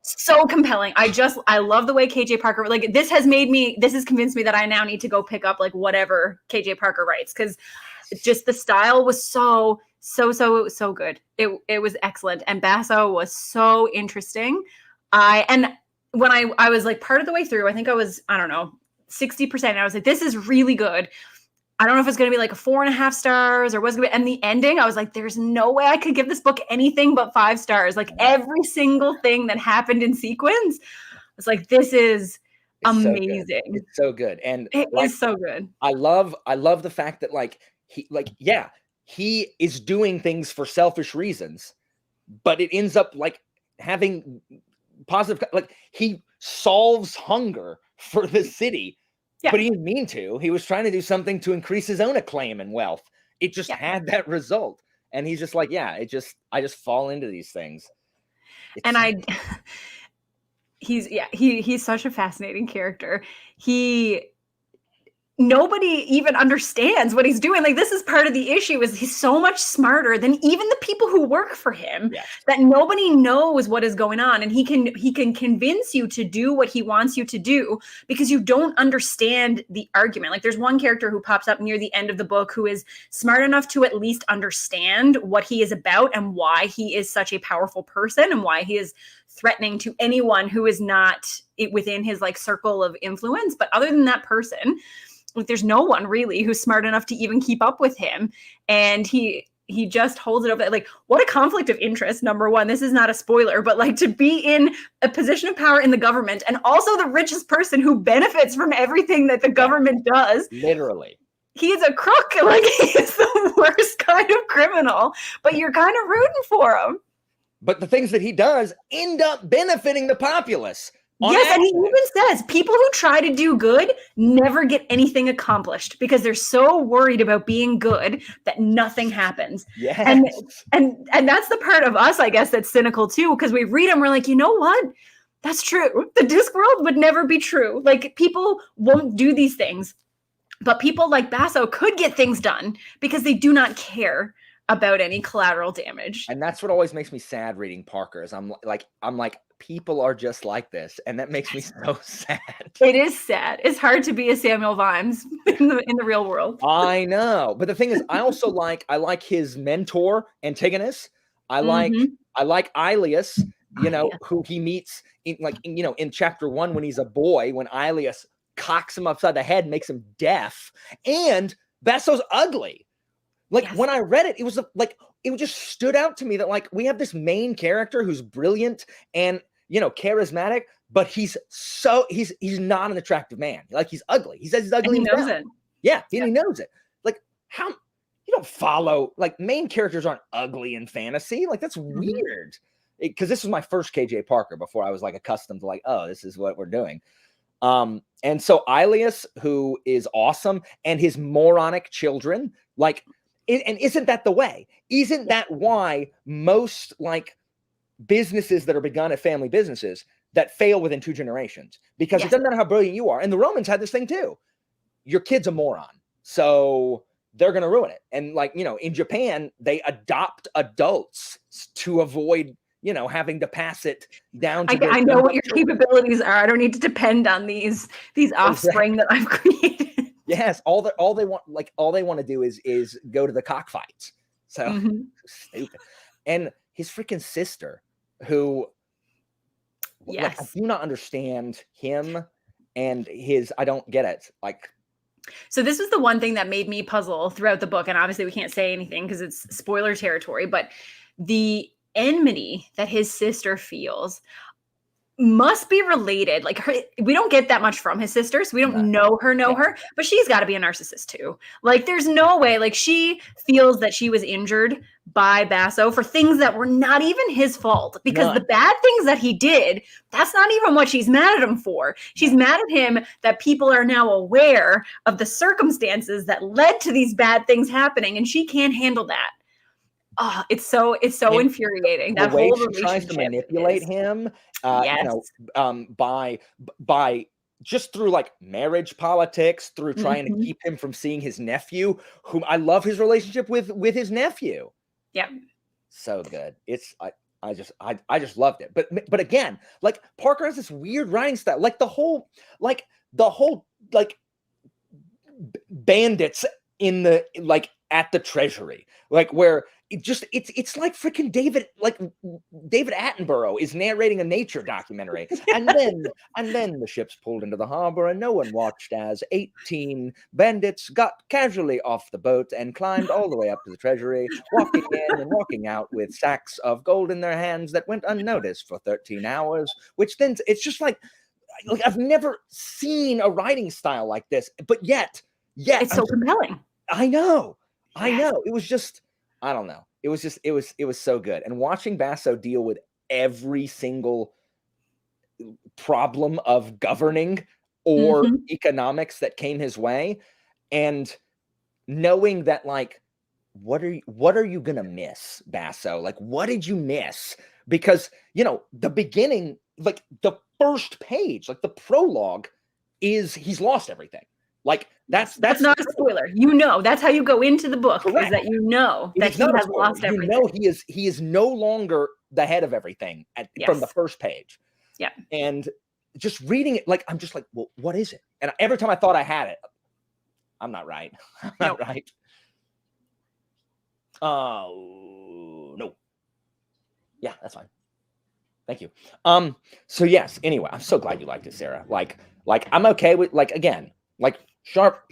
B: so compelling. I love the way KJ Parker, like, this has convinced me that I now need to go pick up like whatever KJ Parker writes, because just the style was so good. It was excellent. And Basso was so interesting. And when I was like part of the way through, I think I was, I don't know, 60%. I was like, this is really good. I don't know if it's going to be like a 4.5 stars or what's going to be. And the ending, I was like, there's no way I could give this book anything but 5 stars. Like every single thing that happened in sequence, it's like, this is amazing.
A: It's so good. And
B: it is so good.
A: I love the fact that like he is doing things for selfish reasons, but it ends up like having positive, like he solves hunger for the city. Yeah. But he didn't mean to. He was trying to do something to increase his own acclaim and wealth. It just had that result. And he's just like, I just fall into these things.
B: He's such a fascinating character. Nobody even understands what he's doing. Like, this is part of the issue, is he's so much smarter than even the people who work for him, that nobody knows what is going on. And he can convince you to do what he wants you to do because you don't understand the argument. Like, there's one character who pops up near the end of the book who is smart enough to at least understand what he is about and why he is such a powerful person and why he is threatening to anyone who is not within his like circle of influence. But other than that person, like, there's no one really who's smart enough to even keep up with him. And he just holds it over. Like, what a conflict of interest, number one. This is not a spoiler, but like, to be in a position of power in the government and also the richest person who benefits from everything that the government does.
A: Literally.
B: He is a crook. Like, he's the worst kind of criminal, but you're kind of rooting for him.
A: But the things that he does end up benefiting the populace.
B: Yes, and he even says people who try to do good never get anything accomplished because they're so worried about being good that nothing happens.
A: Yes.
B: And that's the part of us, I guess, that's cynical too, because we read them, we're like, you know what? That's true. The Discworld would never be true. Like, people won't do these things, but people like Basso could get things done because they do not care about any collateral damage.
A: And that's what always makes me sad reading Parker, is I'm like, people are just like this, and that makes me so sad.
B: It is sad. It's hard to be a Samuel Vimes in the real world.
A: I know, but the thing is, I like his mentor Antigonus. I like Ilias, who he meets in chapter 1 when he's a boy, when Ilias cocks him upside the head, makes him deaf, and Basso's ugly. Like, when I read it, it was like, it just stood out to me that like, we have this main character who's brilliant and, charismatic, but he's not an attractive man. Like, he's ugly. He says he's ugly.
B: And he knows it.
A: Yeah. He knows it. Like, how you don't follow, like, main characters aren't ugly in fantasy. Like, that's weird. Because this was my first KJ Parker before I was like accustomed to like, oh, this is what we're doing. And so Ilias, who is awesome, and his moronic children, like, and isn't that the way? Isn't that why most like businesses that are begun as family businesses that fail within 2 generations? Because it doesn't matter how brilliant you are. And the Romans had this thing too. Your kid's a moron, so they're going to ruin it. And like, in Japan, they adopt adults to avoid, having to pass it down to
B: I know what your capabilities are. I don't need to depend on these offspring that I've created.
A: Yes, all they want to do is go to the cockfights. So stupid. And his freaking sister, who like, I do not understand him and his. I don't get it. Like,
B: so this was the one thing that made me puzzle throughout the book, and obviously we can't say anything because it's spoiler territory. But the enmity that his sister feels must be related. Like, we don't get that much from his sister, so we don't know her, but she's got to be a narcissist too. Like, there's no way. Like, she feels that she was injured by Basso for things that were not even his fault, because the bad things that he did, that's not even what she's mad at him for. She's mad at him that people are now aware of the circumstances that led to these bad things happening, and she can't handle that. Oh, it's so infuriating.
A: The way she tries to manipulate him, by just through like marriage politics, through trying to keep him from seeing his nephew, whom I love his relationship with his nephew.
B: Yeah,
A: so good. I just loved it. But again, like, Parker has this weird writing style. Like the whole bandits in the, like, at the Treasury, like where it's like freaking David Attenborough is narrating a nature documentary, and then the ships pulled into the harbor, and no one watched as 18 bandits got casually off the boat and climbed all the way up to the Treasury, walking in and walking out with sacks of gold in their hands that went unnoticed for 13 hours. Which then it's just like I've never seen a writing style like this, but yet
B: it's so compelling.
A: I know.
B: Yes.
A: It was just, I don't know. It was so good. And watching Basso deal with every single problem of governing or economics that came his way, and knowing that, like, what are you gonna miss, Basso? Like, what did you miss? Because, you know, the beginning, like the first page, like the prologue is he's lost everything. Like that's
B: not a spoiler. You know, that's how you go into the book.
A: Correct.
B: Is that you know that he has lost everything.
A: You know he is no longer the head of everything from the first page.
B: Yeah.
A: And just reading it, like I'm just like, well, what is it? And every time I thought I had it, I'm not right. I'm not right. Oh no. Yeah, that's fine. Thank you. So yes, anyway, I'm so glad you liked it, Sarah. Like I'm okay with, like, again, like Sharp.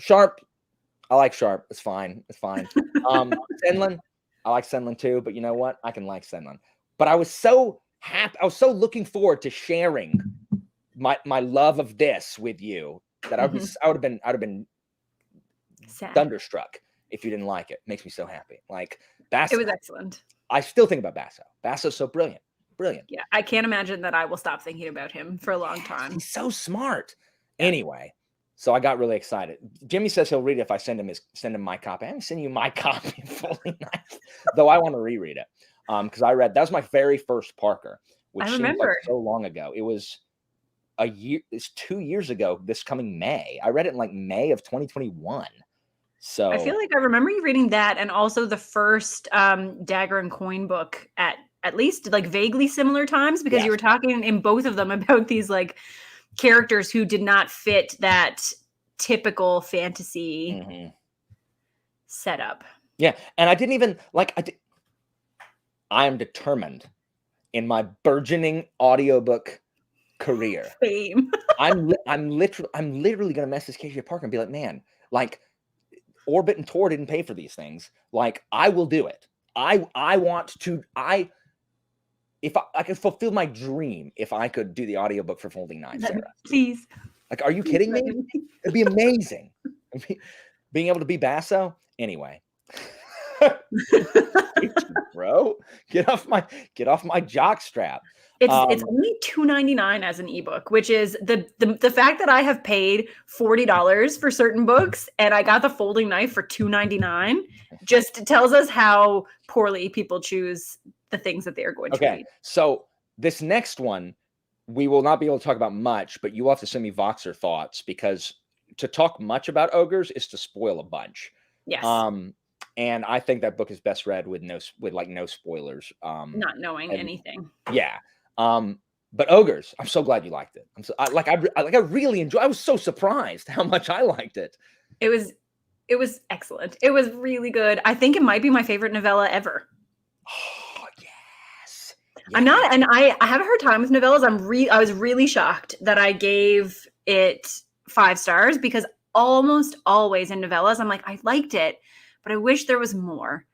A: I like Sharp. It's fine. Senlin, I like Senlin too, but you know what? I can like Senlin. But I was so happy. I was so looking forward to sharing my love of this with you that I would have been
B: sad,
A: thunderstruck if you didn't like it. Makes me so happy. Like Basso.
B: It was excellent. I
A: still think about Basso. Basso's so brilliant.
B: Yeah, I can't imagine that I will stop thinking about him for a long time.
A: He's so smart. Anyway, so I got really excited. Jimmy says he'll read it if I send him my copy. I'm sending you my copy fully nice, though I want to reread it because I read, that was my very first Parker, which seemed like so long ago. It was a year. It's 2 years ago. This coming May, I read it in like May of 2021. So
B: I feel like I remember you reading that, and also the first Dagger and Coin book at least like vaguely similar times, because you were talking in both of them about these like characters who did not fit that typical fantasy setup. Yeah.
A: And I didn't even like, I am determined in my burgeoning audiobook career.
B: Fame.
A: I'm literally going to message KJ Parker and be like, man, like Orbit and Tor didn't pay for these things. Like, I will do it. I want to, if I could fulfill my dream, if I could do the audiobook for Folding Knives, Sarah.
B: Please.
A: Like, are you kidding me? It'd be amazing. Being able to be Basso. Anyway. Bro, get off my jock strap.
B: It's only $2.99 as an ebook, which is the fact that I have paid $40 for certain books and I got the Folding Knife for $2.99 just tells us how poorly people choose the things that they are going to read.
A: So this next one, we will not be able to talk about much, but you will have to send me Voxer thoughts, because to talk much about Ogres is to spoil a bunch.
B: Yes.
A: And I think that book is best read with no spoilers.
B: Not knowing anything.
A: Yeah. But Ogres, I'm so glad you liked it. I really enjoyed. I was so surprised how much I liked it.
B: It was excellent. It was really good. I think it might be my favorite novella ever.
A: Oh, yes.
B: I'm not, and I have a hard time with novellas. I was really shocked that I gave it 5 stars, because almost always in novellas, I'm like, I liked it, but I wish there was more.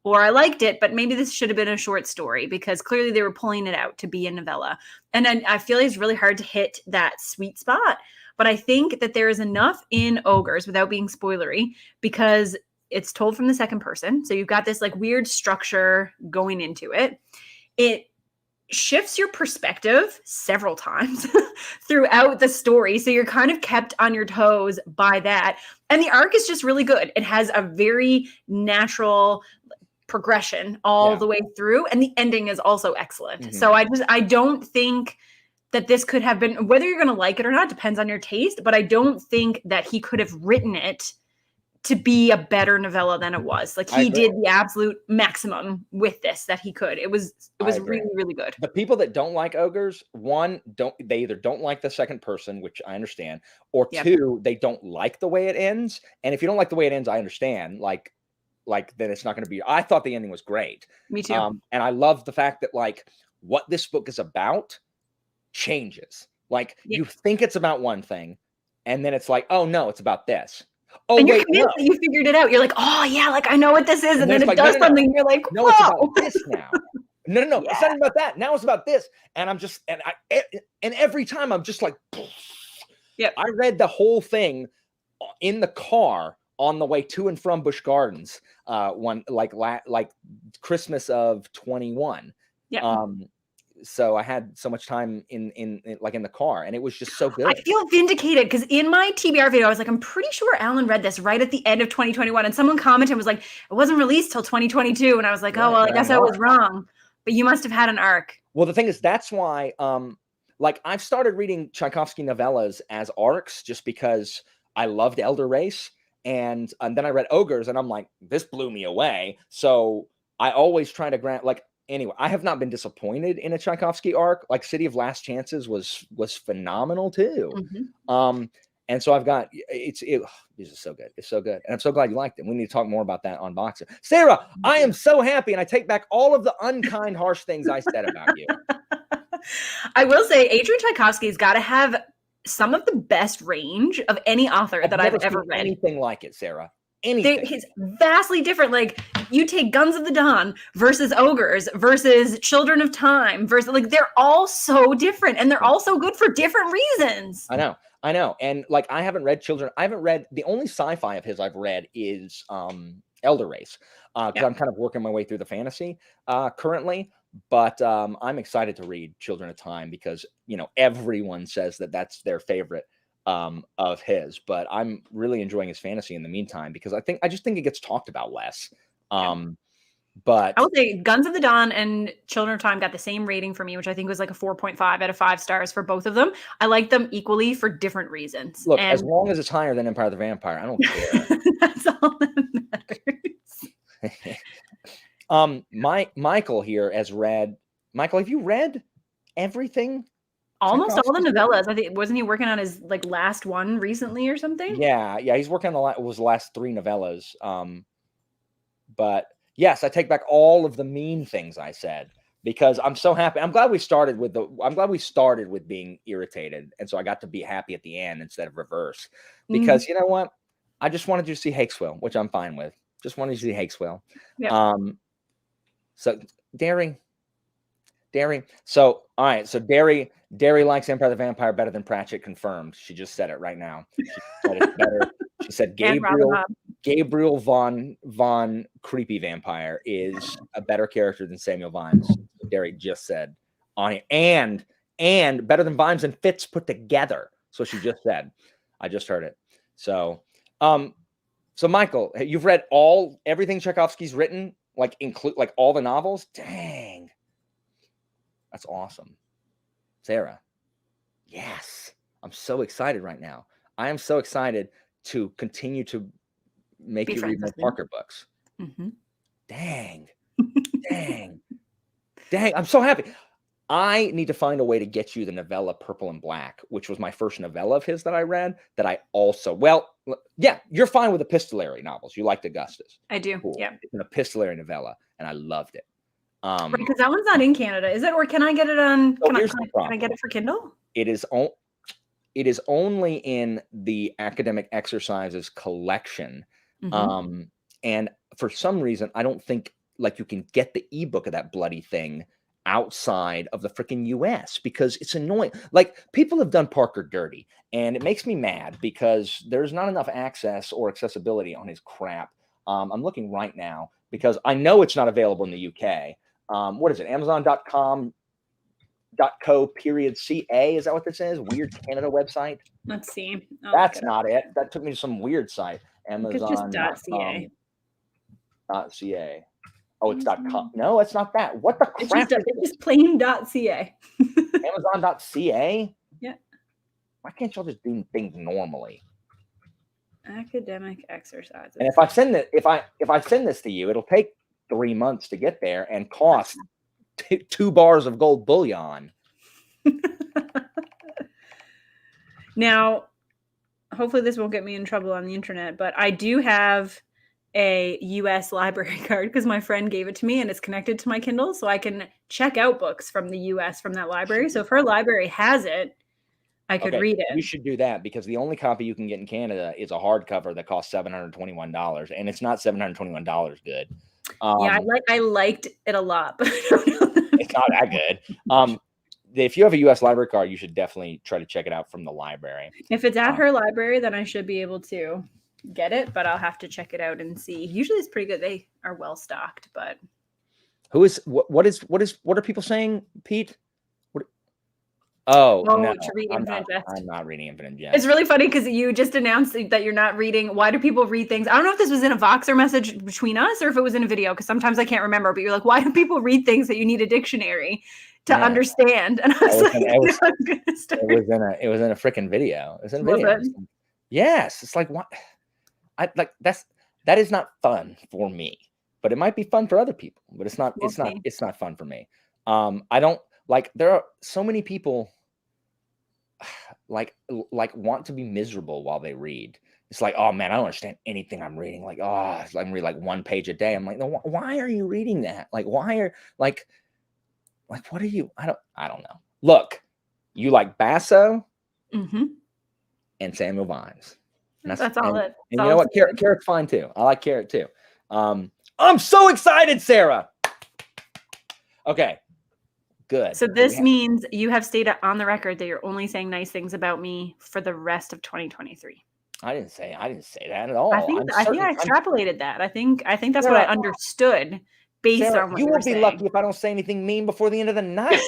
B: Or I liked it, but maybe this should have been a short story, because clearly they were pulling it out to be a novella. And I feel it's really hard to hit that sweet spot. But I think that there is enough in Ogres, without being spoilery, because it's told from the second person. So you've got this like weird structure going into it. It shifts your perspective several times throughout the story. So you're kind of kept on your toes by that. And the arc is just really good. It has a very natural progression all the way through. And the ending is also excellent. So I don't think that this could have been, whether you're going to like it or not, depends on your taste. But I don't think that he could have written it to be a better novella than it was. Like, he did the absolute maximum with this that he could. It was really, really good.
A: The people that don't like Ogres, they either don't like the second person, which I understand, or two, they don't like the way it ends. And if you don't like the way it ends, I understand. Like like then it's not going to be. I thought the ending was great.
B: Me too.
A: And I love the fact that like what this book is about changes. Like
B: Yeah.
A: you think it's about one thing, and then it's like, oh no, it's about this. Oh
B: And you're
A: wait, no.
B: convinced that you figured it out. You're like, oh yeah, like I know what this is, and then
A: it's
B: it
A: like,
B: does
A: no, no, no.
B: something. And you're like,
A: No, it's about
B: whoa.
A: this now. No, it's not even about that. Now it's about this. And I'm just, and every time I'm just like,
B: Yep.
A: I read the whole thing in the car on the way to and from Busch Gardens, one like Christmas of 21.
B: Yeah.
A: So I had so much time in the car, and it was just so good.
B: I feel vindicated because in my TBR video, I was like, I'm pretty sure Alan read this right at the end of 2021, and someone commented and was like, it wasn't released till 2022, and I was like, oh well, I guess I was wrong. But you must have had an arc.
A: Well, the thing is, that's why, like I've started reading Tchaikovsky novellas as arcs just because I loved Elder Race, and then I read Ogres, and I'm like, this blew me away. So I always try to grant like. Anyway, I have not been disappointed in a Tchaikovsky arc. Like City of Last Chances was phenomenal too.
B: Mm-hmm.
A: And so I've got this is so good. It's so good. And I'm so glad you liked it. We need to talk more about that on Boxer. Sarah, I am so happy, and I take back all of the unkind, harsh things I said about you.
B: I will say Adrian Tchaikovsky's got to have some of the best range of any author that I've ever read.
A: Anything like it, Sarah. Anything.
B: It's vastly different. Like you take Guns of the Dawn versus Ogres versus Children of Time versus like they're all so different, and they're all so good for different reasons.
A: I know. And like I haven't read the only sci-fi of his I've read is Elder Race. Because I'm kind of working my way through the fantasy currently. But I'm excited to read Children of Time because everyone says that that's their favorite of his, but I'm really enjoying his fantasy in the meantime because I just think it gets talked about less. But
B: I would say Guns of the Dawn and Children of Time got the same rating for me, which I think was like a 4.5 out of 5 stars for both of them. I like them equally for different reasons.
A: Look, as long as it's higher than Empire of the Vampire, I don't care.
B: That's all that matters.
A: Michael here has read. Michael, have you read everything?
B: Almost all the novellas. I think wasn't he working on his like last one recently or something?
A: Yeah, he's working on the last 3 novellas. But yes, I take back all of the mean things I said because I'm so happy. I'm glad we started with being irritated, and so I got to be happy at the end instead of reverse. Because you know what? I just wanted you to see Hakeswill, which I'm fine with. Just wanted you to see Hakeswill.
B: Yeah.
A: So Derry. So all right. So Derry likes Empire of the Vampire better than Pratchett. Confirmed. She just said it right now. She said it's better. She said Gabriel von Creepy Vampire is a better character than Samuel Vimes. Derry just said on it, and better than Vimes and Fitz put together. So she just said. I just heard it. So so Michael, you've read everything Tchaikovsky's written, like include like all the novels. Dang. That's awesome. Sarah. Yes. I'm so excited right now. I am so excited to continue to make you read more Parker books.
B: Mm-hmm.
A: Dang. I'm so happy. I need to find a way to get you the novella Purple and Black, which was my first novella of his that I read that I also, you're fine with epistolary novels. You liked Augustus.
B: I do.
A: Cool.
B: Yeah.
A: It's an epistolary novella and I loved it.
B: Because that one's not in Canada, is it? Or can I get it on? Can I get it for Kindle?
A: It is only in the Academic Exercises collection, and for some reason, I don't think like you can get the ebook of that bloody thing outside of the freaking U.S. because it's annoying. Like people have done Parker dirty, and it makes me mad because there's not enough access or accessibility on his crap. I'm looking right now because I know it's not available in the UK. What is it? Amazon.com.co.ca. Is that what this is? Weird Canada website.
B: Let's see.
A: That's not it. That took me to some weird site.
B: Amazon.ca.
A: .ca. Oh, it's .com. No, it's not that. What the crap?
B: It's just plain .ca.
A: Amazon.ca.
B: Yeah.
A: Why can't y'all just do things normally?
B: Academic Exercises.
A: And if I send this to you, it'll take 3 months to get there and cost 2 bars of gold bullion.
B: Now, hopefully this won't get me in trouble on the internet, but I do have a US library card because my friend gave it to me and it's connected to my Kindle, so I can check out books from the US from that library. So if her library has it, I could read
A: You
B: it.
A: should do that because the only copy you can get in Canada is a hardcover that costs $721, and it's not $721 good.
B: Yeah, I liked it a lot, but I don't know.
A: It's not that good. If you have a US library card, you should definitely try to check it out from the library.
B: If it's at her library, then I should be able to get it, but I'll have to check it out and see. Usually it's pretty good. They are well stocked, but
A: what are people saying, Pete? Oh, no,
B: to read Infinite Jest.
A: I'm not reading Infinite Jest.
B: It's really funny because you just announced that you're not reading. Why do people read things? I don't know if this was in a Voxer message between us or if it was in a video, because sometimes I can't remember, but you're like, why do people read things that you need a dictionary to understand? And I was like,
A: it was in a freaking video. It was in a video. Yes. It's like, what? That is not fun for me, but it might be fun for other people, but it's not fun for me. I don't like, there are so many people like want to be miserable while they read. It's like, oh man, I don't understand anything I'm reading. Like, oh, I'm reading like 1 page a day. I'm like, no, why are you reading that? Like, why are like what are you? I don't know. Look, you like Basso and Samuel Vines. And
B: that's all.
A: And you know what? Carrot's fine too. I like Carrot too. I'm so excited, Sarah. Okay. Good.
B: So this means you have stated on the record that you're only saying nice things about me for the rest of 2023.
A: I didn't say that at all.
B: I think I extrapolated that. I think that's what I understood based on what
A: you will be
B: saying.
A: lucky if I don't say anything mean before the end of the night.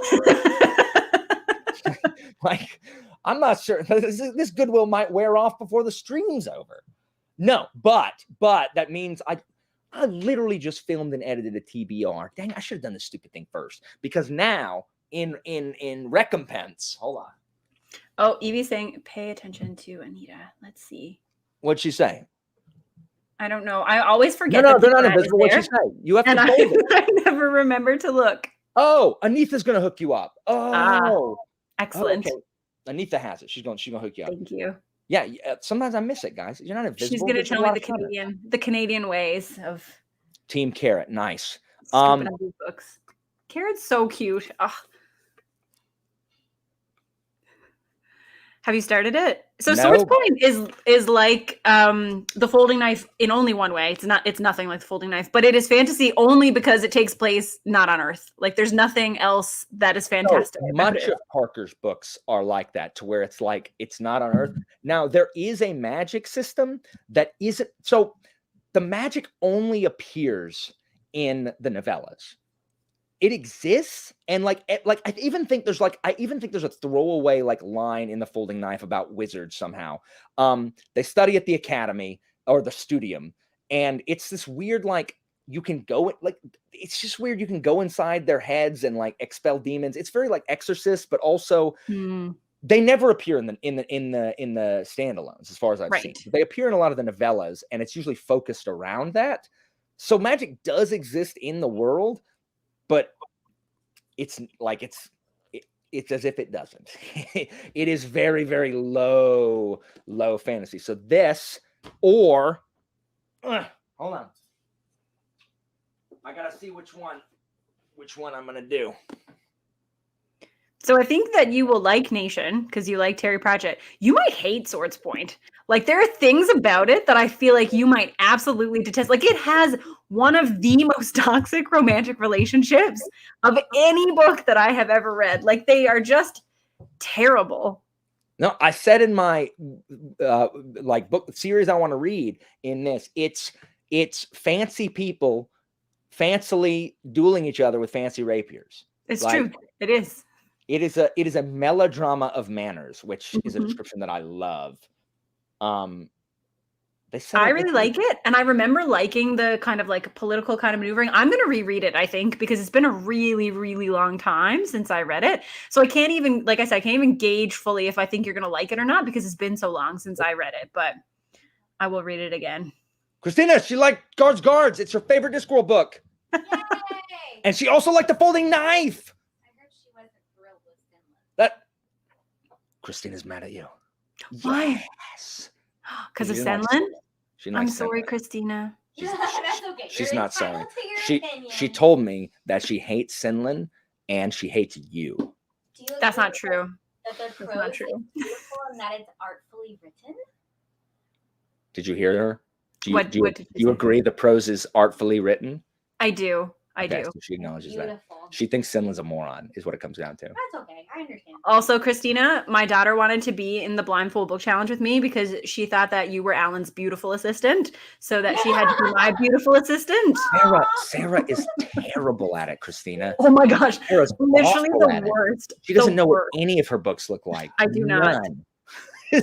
A: Like, I'm not sure. This goodwill might wear off before the stream's over. No, but that means I literally just filmed and edited a TBR. Dang, I should have done this stupid thing first, because now in recompense, hold on.
B: Oh, Evie's saying pay attention to Anita. Let's see.
A: What'd she say?
B: I don't know. I always forget.
A: No, they're not invisible. What'd she say? You have to hold it.
B: I never remember to look.
A: Oh, Anita's gonna hook you up. Oh,
B: excellent.
A: Okay. Anita has it. She's gonna hook you up.
B: Thank you.
A: Yeah, sometimes I miss it, guys. You're not invisible.
B: She's gonna tell me the Canadian ways of
A: Team Carrot. Nice.
B: Books. Carrot's so cute. Ugh. Have you started it? So
A: No.
B: Swords Point is like the folding knife in only one way. It's nothing like the folding knife, but it is fantasy only because it takes place not on Earth. Like there's nothing else that is fantastic.
A: So much of Parker's books are like that, to where it's like it's not on Earth. Now there is a magic system that isn't. So the magic only appears in the novellas. It exists, and I even think there's a throwaway like line in the folding knife about wizards somehow. They study at the academy or the studium, and it's this weird like you can go it's just weird. You can go inside their heads and like expel demons. It's very like Exorcist, but also they never appear in the standalones as far as I've seen. They appear in a lot of the novellas, and it's usually focused around that. So magic does exist in the world. But it's as if it doesn't. It is very, very low fantasy. So this, or hold on, I gotta see which one I'm gonna do.
B: So I think that you will like Nation because you like Terry Pratchett. You might hate Swords Point. Like there are things about it that I feel like you might absolutely detest. Like it has one of the most toxic romantic relationships of any book that I have ever read. Like they are just terrible.
A: No, I said in my book series I want to read in this, it's fancy people fancily dueling each other with fancy rapiers.
B: It's true. It is.
A: It is a melodrama of manners, which is a description that I love. I
B: really like it, and I remember liking the kind of like political kind of maneuvering. I'm going to reread it, I think, because it's been a really, really long time since I read it. So I can't even, like I said, I can't even gauge fully if I think you're going to like it or not because it's been so long since I read it. But I will read it again.
A: Christina, she liked Guards. It's her favorite Discworld book.
C: Yay!
A: And she also liked the folding knife. Christina's mad at you.
B: Why?
A: Yes.
B: Because of Senlin?
A: She
B: I'm sorry, Christina.
C: That's okay.
A: She's
C: You're
A: not sorry.
C: entitled to your
A: She
C: opinion.
A: told me that she hates Senlin and she hates you.
C: Do you
B: That's
C: agree
B: not true.
C: That the
B: That's
C: prose
B: not
C: is
B: true.
C: beautiful and that it's artfully written?
A: Did you hear her? Do you,
B: What did
A: do
B: she
A: you
B: say?
A: agree the prose is artfully written?
B: I do. I
A: Okay,
B: do.
A: so she acknowledges that.
C: Beautiful.
A: She thinks Senlin's a moron, is what it comes down to.
C: That's okay. I understand.
B: Also, Christina, my daughter wanted to be in the blindfold book challenge with me because she thought that you were Alan's beautiful assistant, so that she had to be my beautiful assistant.
A: Sarah is terrible at it, Christina.
B: Oh my gosh.
A: Sarah's
B: Literally
A: awful
B: the
A: at it.
B: worst.
A: She doesn't
B: The
A: know what
B: worst.
A: any of her books look like.
B: I do not.
A: None.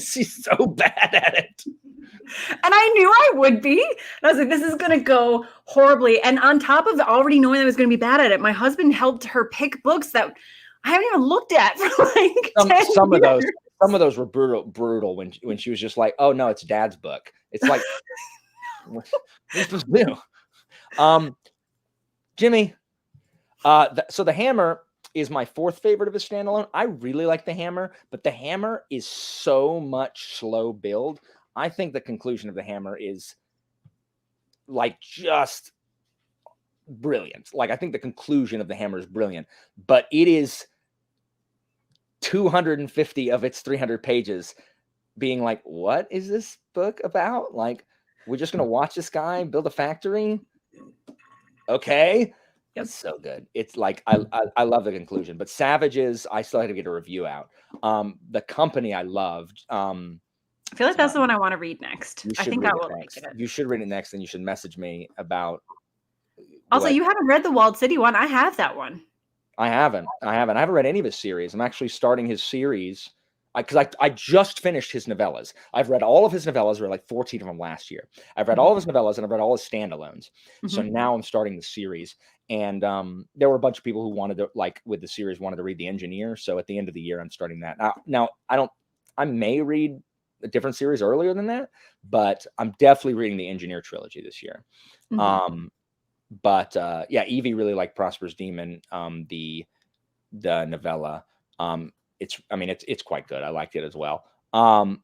A: She's so bad at it.
B: And I knew I would be. And I was like, this is going to go horribly. And on top of already knowing I was going to be bad at it, my husband helped her pick books that I haven't even looked at for like 10
A: Some of
B: years.
A: those were brutal when she was just like, oh no, it's Dad's book. It's like, what are you supposed to do? Jimmy, so the Hammer is my fourth favorite of his standalone. I really like the Hammer, but the Hammer is so much slow build. I think the conclusion of the Hammer is like just brilliant. Like I think the conclusion of the Hammer is brilliant, but it is 250 of its 300 pages being like, what is this book about? Like, we're just gonna watch this guy build a factory. Okay.
B: Yep.
A: It's so good. It's like I love the conclusion, but Savages, I still had to get a review out. The Company I loved.
B: I feel like that's the one I want to read next. I think I will like it.
A: You should read it next, and you should message me about.
B: Also, you haven't read the Walled City one. I have that one.
A: I haven't read any of his series. I'm actually starting his series because I just finished his novellas. I've read all of his novellas. There were like 14 of them last year. I've read all of his novellas and I've read all his standalones. So now I'm starting the series. And there were a bunch of people who wanted to, like with the series, wanted to read The Engineer. So at the end of the year, I'm starting that. Now I may read a different series earlier than that, but I'm definitely reading the Engineer trilogy this year. But yeah, Evie really liked Prosper's Demon, the novella. It's quite good. I liked it as well. I'm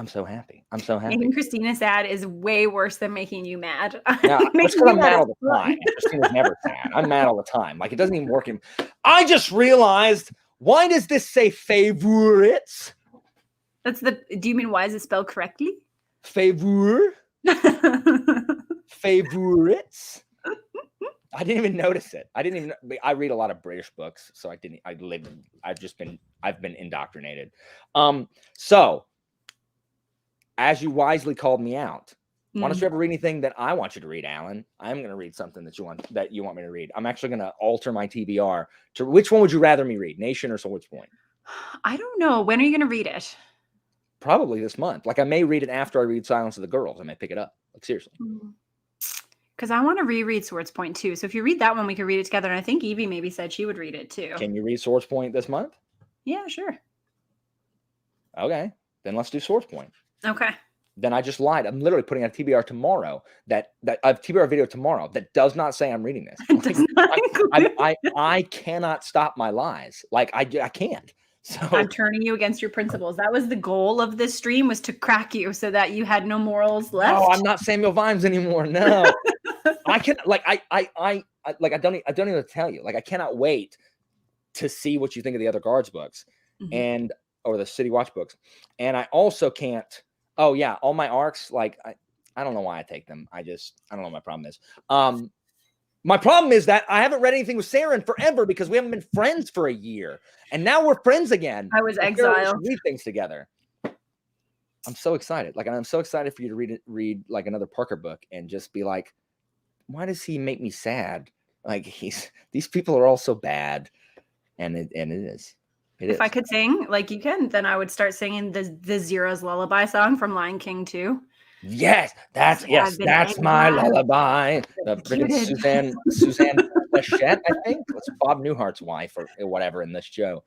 A: so happy.
B: Making Christina sad is way worse than making you mad.
A: Yeah, that's because I'm mad all the time. Christina's never sad. I'm mad all the time. Like it doesn't even work. I just realized, why does this say favorites?
B: Do you mean why is it spelled correctly?
A: Favor. Favorites. I didn't even notice it. I read a lot of British books, so I've been indoctrinated. So as you wisely called me out, why don't you ever read anything that I want you to read, Alan? I'm going to read something that you want me to read. I'm actually going to alter my TBR to which one would you rather me read, Nation or Swords Point?
B: I don't know. When are you going to read it?
A: Probably this month. Like I may read it after I read Silence of the Girls. I may pick it up. Like seriously.
B: Because I want to reread Swords Point too. So if you read that one, we could read it together. And I think Evie maybe said she would read it too.
A: Can you read Swords Point this month?
B: Yeah, sure.
A: Okay. Then let's do Swords Point.
B: Okay.
A: Then I just lied. I'm literally putting out a TBR tomorrow that a TBR video tomorrow that does not say I'm reading this.
B: It does not
A: I cannot stop my lies. Like I can't. So
B: I'm turning you against your principles. That was the goal of this stream, was to crack you so that you had no morals left.
A: No, I'm not Samuel Vimes anymore. No. I can I don't even tell you. Like I cannot wait to see what you think of the other guards books or the City Watch books. And I also can't. Oh yeah, all my arcs, like I don't know why I take them. I don't know what my problem is. My problem is that I haven't read anything with Sarah in forever because we haven't been friends for a year. And now we're friends again.
B: I was exiled.
A: We read things together. I'm so excited. Like, I'm so excited for you to read like another Parker book and just be like, why does he make me sad? Like these people are all so bad. And it is.
B: If I could sing like you can, then I would start singing the Zira's Lullaby song from Lion King 2.
A: Yes, that's my lullaby. The freaking Suzanne Plachette, I think. That's Bob Newhart's wife or whatever in this show.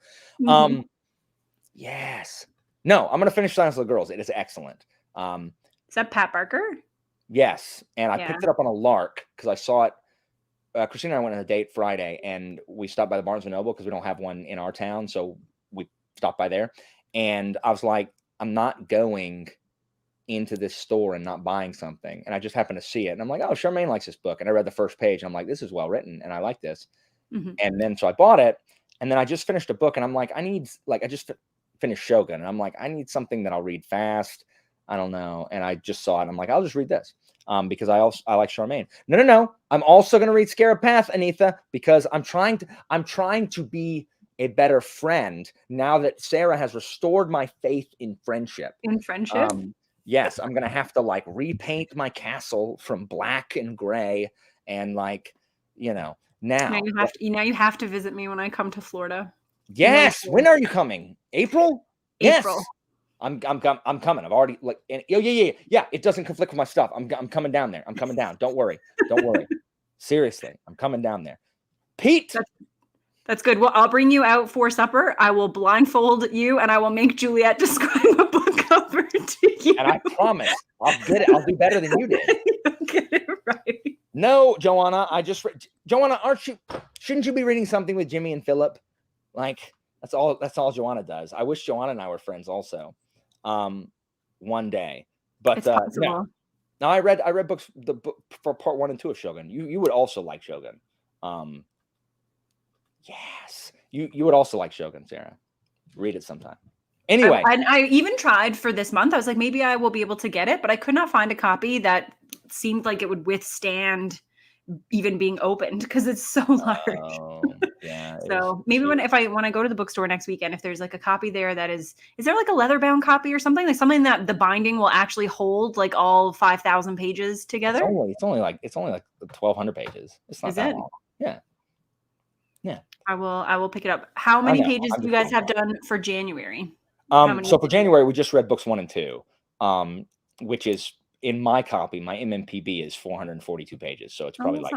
A: Yes. No, I'm gonna finish Silence of the Girls. It is excellent.
B: Is that Pat Barker?
A: Yes, and I picked it up on a lark because I saw it. Christina and I went on a date Friday, and we stopped by the Barnes & Noble because we don't have one in our town, so we stopped by there. And I was like, I'm not going into this store and not buying something, and I just happened to see it, and I'm like, oh, Charmaine likes this book, and I read the first page, and I'm like, this is well written, and I like this, and then so I bought it, and then I just finished a book, and I'm like, I just finished Shogun, and I'm like, I need something that I'll read fast. I don't know, and I just saw it, and I'm like, I'll just read this, because I like Charmaine. No, I'm also going to read Scarab Path, Anitha, because I'm trying to be a better friend now that Sarah has restored my faith in friendship. Yes, I'm gonna have to like repaint my castle from black and gray, and like, now
B: you have to visit me when I come to Florida.
A: Yes. When are you coming? April?
B: April.
A: Yes. I'm coming. I've already yeah. It doesn't conflict with my stuff. I'm coming down there. I'm coming down. Don't worry. Seriously, I'm coming down there. Pete.
B: That's good. Well, I'll bring you out for supper. I will blindfold you, and I will make Juliet describe a book cover to you.
A: And I promise, I'll get it. I'll do better than you did.
B: You'll get it right.
A: No, Joanna. Joanna, shouldn't you be reading something with Jimmy and Philip? Like, that's all Joanna does. I wish Joanna and I were friends also. One day. But no, I read books for part 1 and 2 of Shogun. You would also like Shogun. Yes, you would also like Shogun, Sarah. Read it sometime. Anyway,
B: I even tried for this month. I was like, maybe I will be able to get it, but I could not find a copy that seemed like it would withstand even being opened because it's so large.
A: Yeah.
B: So maybe when I go to the bookstore next weekend, if there's like a copy there that is there like a leather bound copy or something, like something that the binding will actually hold like all 5,000 pages together?
A: It's only like 1,200 pages. It's not that long. Yeah.
B: I will pick it up. How many pages do you guys have done for January?
A: So for January, we just read books 1 and 2, which is in my copy. My MMPB is 442 pages, so it's probably like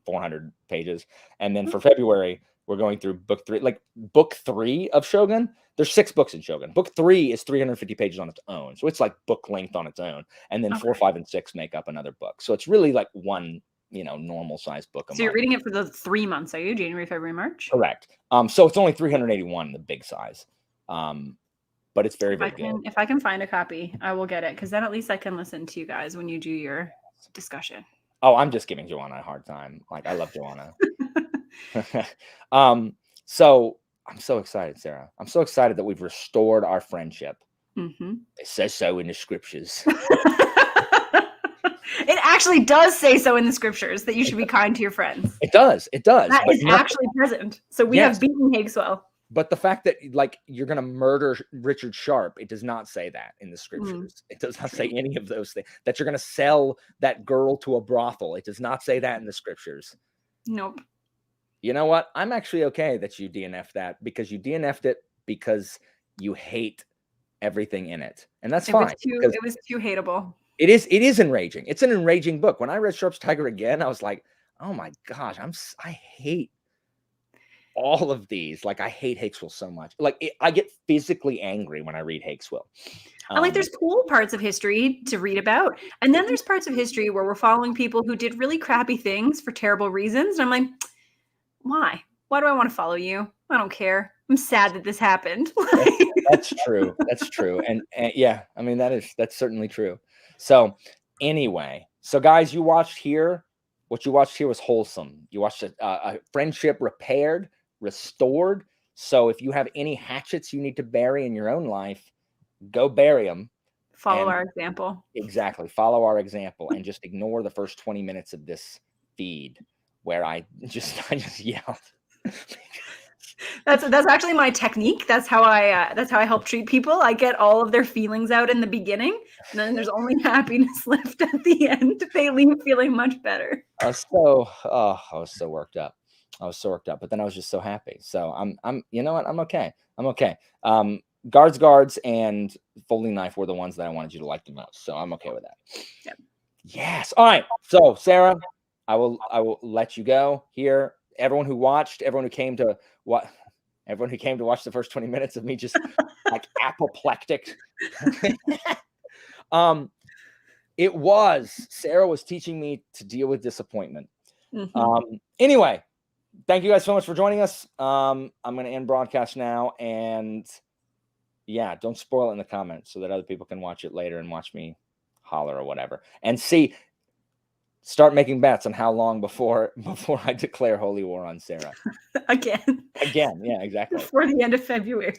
A: 400 pages. And then for February, we're going through book 3. Like book 3 of Shogun, there's 6 books in Shogun. Book 3 is 350 pages on its own, so it's like book length on its own. And then 4, 5, and 6 make up another book. So it's really like one, normal size book.
B: So you're reading it for the 3 months, are you? January, February, March?
A: Correct. So it's only 381, the big size. But it's very, very good.
B: If I can find a copy, I will get it, because then at least I can listen to you guys when you do your discussion.
A: Oh, I'm just giving Joanna a hard time. Like, I love Joanna. So I'm so excited, Sarah. I'm so excited that we've restored our friendship. It says so in the scriptures.
B: It actually does say so in the scriptures that you should be kind to your friends.
A: It does.
B: That is actually present. So we have beaten Hagswell.
A: But the fact that like you're going to murder Richard Sharp, it does not say that in the scriptures. It does not say any of those things. That you're going to sell that girl to a brothel. It does not say that in the scriptures.
B: Nope.
A: You know what? I'm actually okay that you DNF'd that, because you DNF'd it because you hate everything in it. And that's fine.
B: It was too hateable.
A: It is enraging. It's an enraging book. When I read Sharp's Tiger again, I was like, oh my gosh, I hate all of these. Like, I hate Hakeswill so much. Like, I get physically angry when I read Hakeswill.
B: There's cool parts of history to read about. And then there's parts of history where we're following people who did really crappy things for terrible reasons. And I'm like, why? Why do I want to follow you? I don't care. I'm sad that this happened.
A: That's true. That's true. And yeah, I mean, that's certainly true. So anyway, guys, what you watched here was wholesome. You watched a friendship repaired, restored. So if you have any hatchets you need to bury in your own life, go bury them.
B: Follow our example.
A: Exactly. Follow our example and just ignore the first 20 minutes of this feed where I just yelled.
B: That's actually my technique. That's how I help treat people. I get all of their feelings out in the beginning, and then there's only happiness left at the end. They leave feeling much better.
A: I was so worked up. But then I was just so happy. So I'm you know what? I'm okay. Guards, and Folding Knife were the ones that I wanted you to like the most. So I'm okay with that.
B: Yep.
A: Yes. All right. So Sarah, I will let you go here. Everyone who came to watch the first 20 minutes of me just like apoplectic. Sarah was teaching me to deal with disappointment. Anyway, thank you guys so much for joining us. I'm going to end broadcast now, and yeah, don't spoil it in the comments so that other people can watch it later and watch me holler or whatever. And C, start making bets on how long before I declare holy war on Sarah.
B: Again.
A: Again, yeah, exactly.
B: Before the end of February.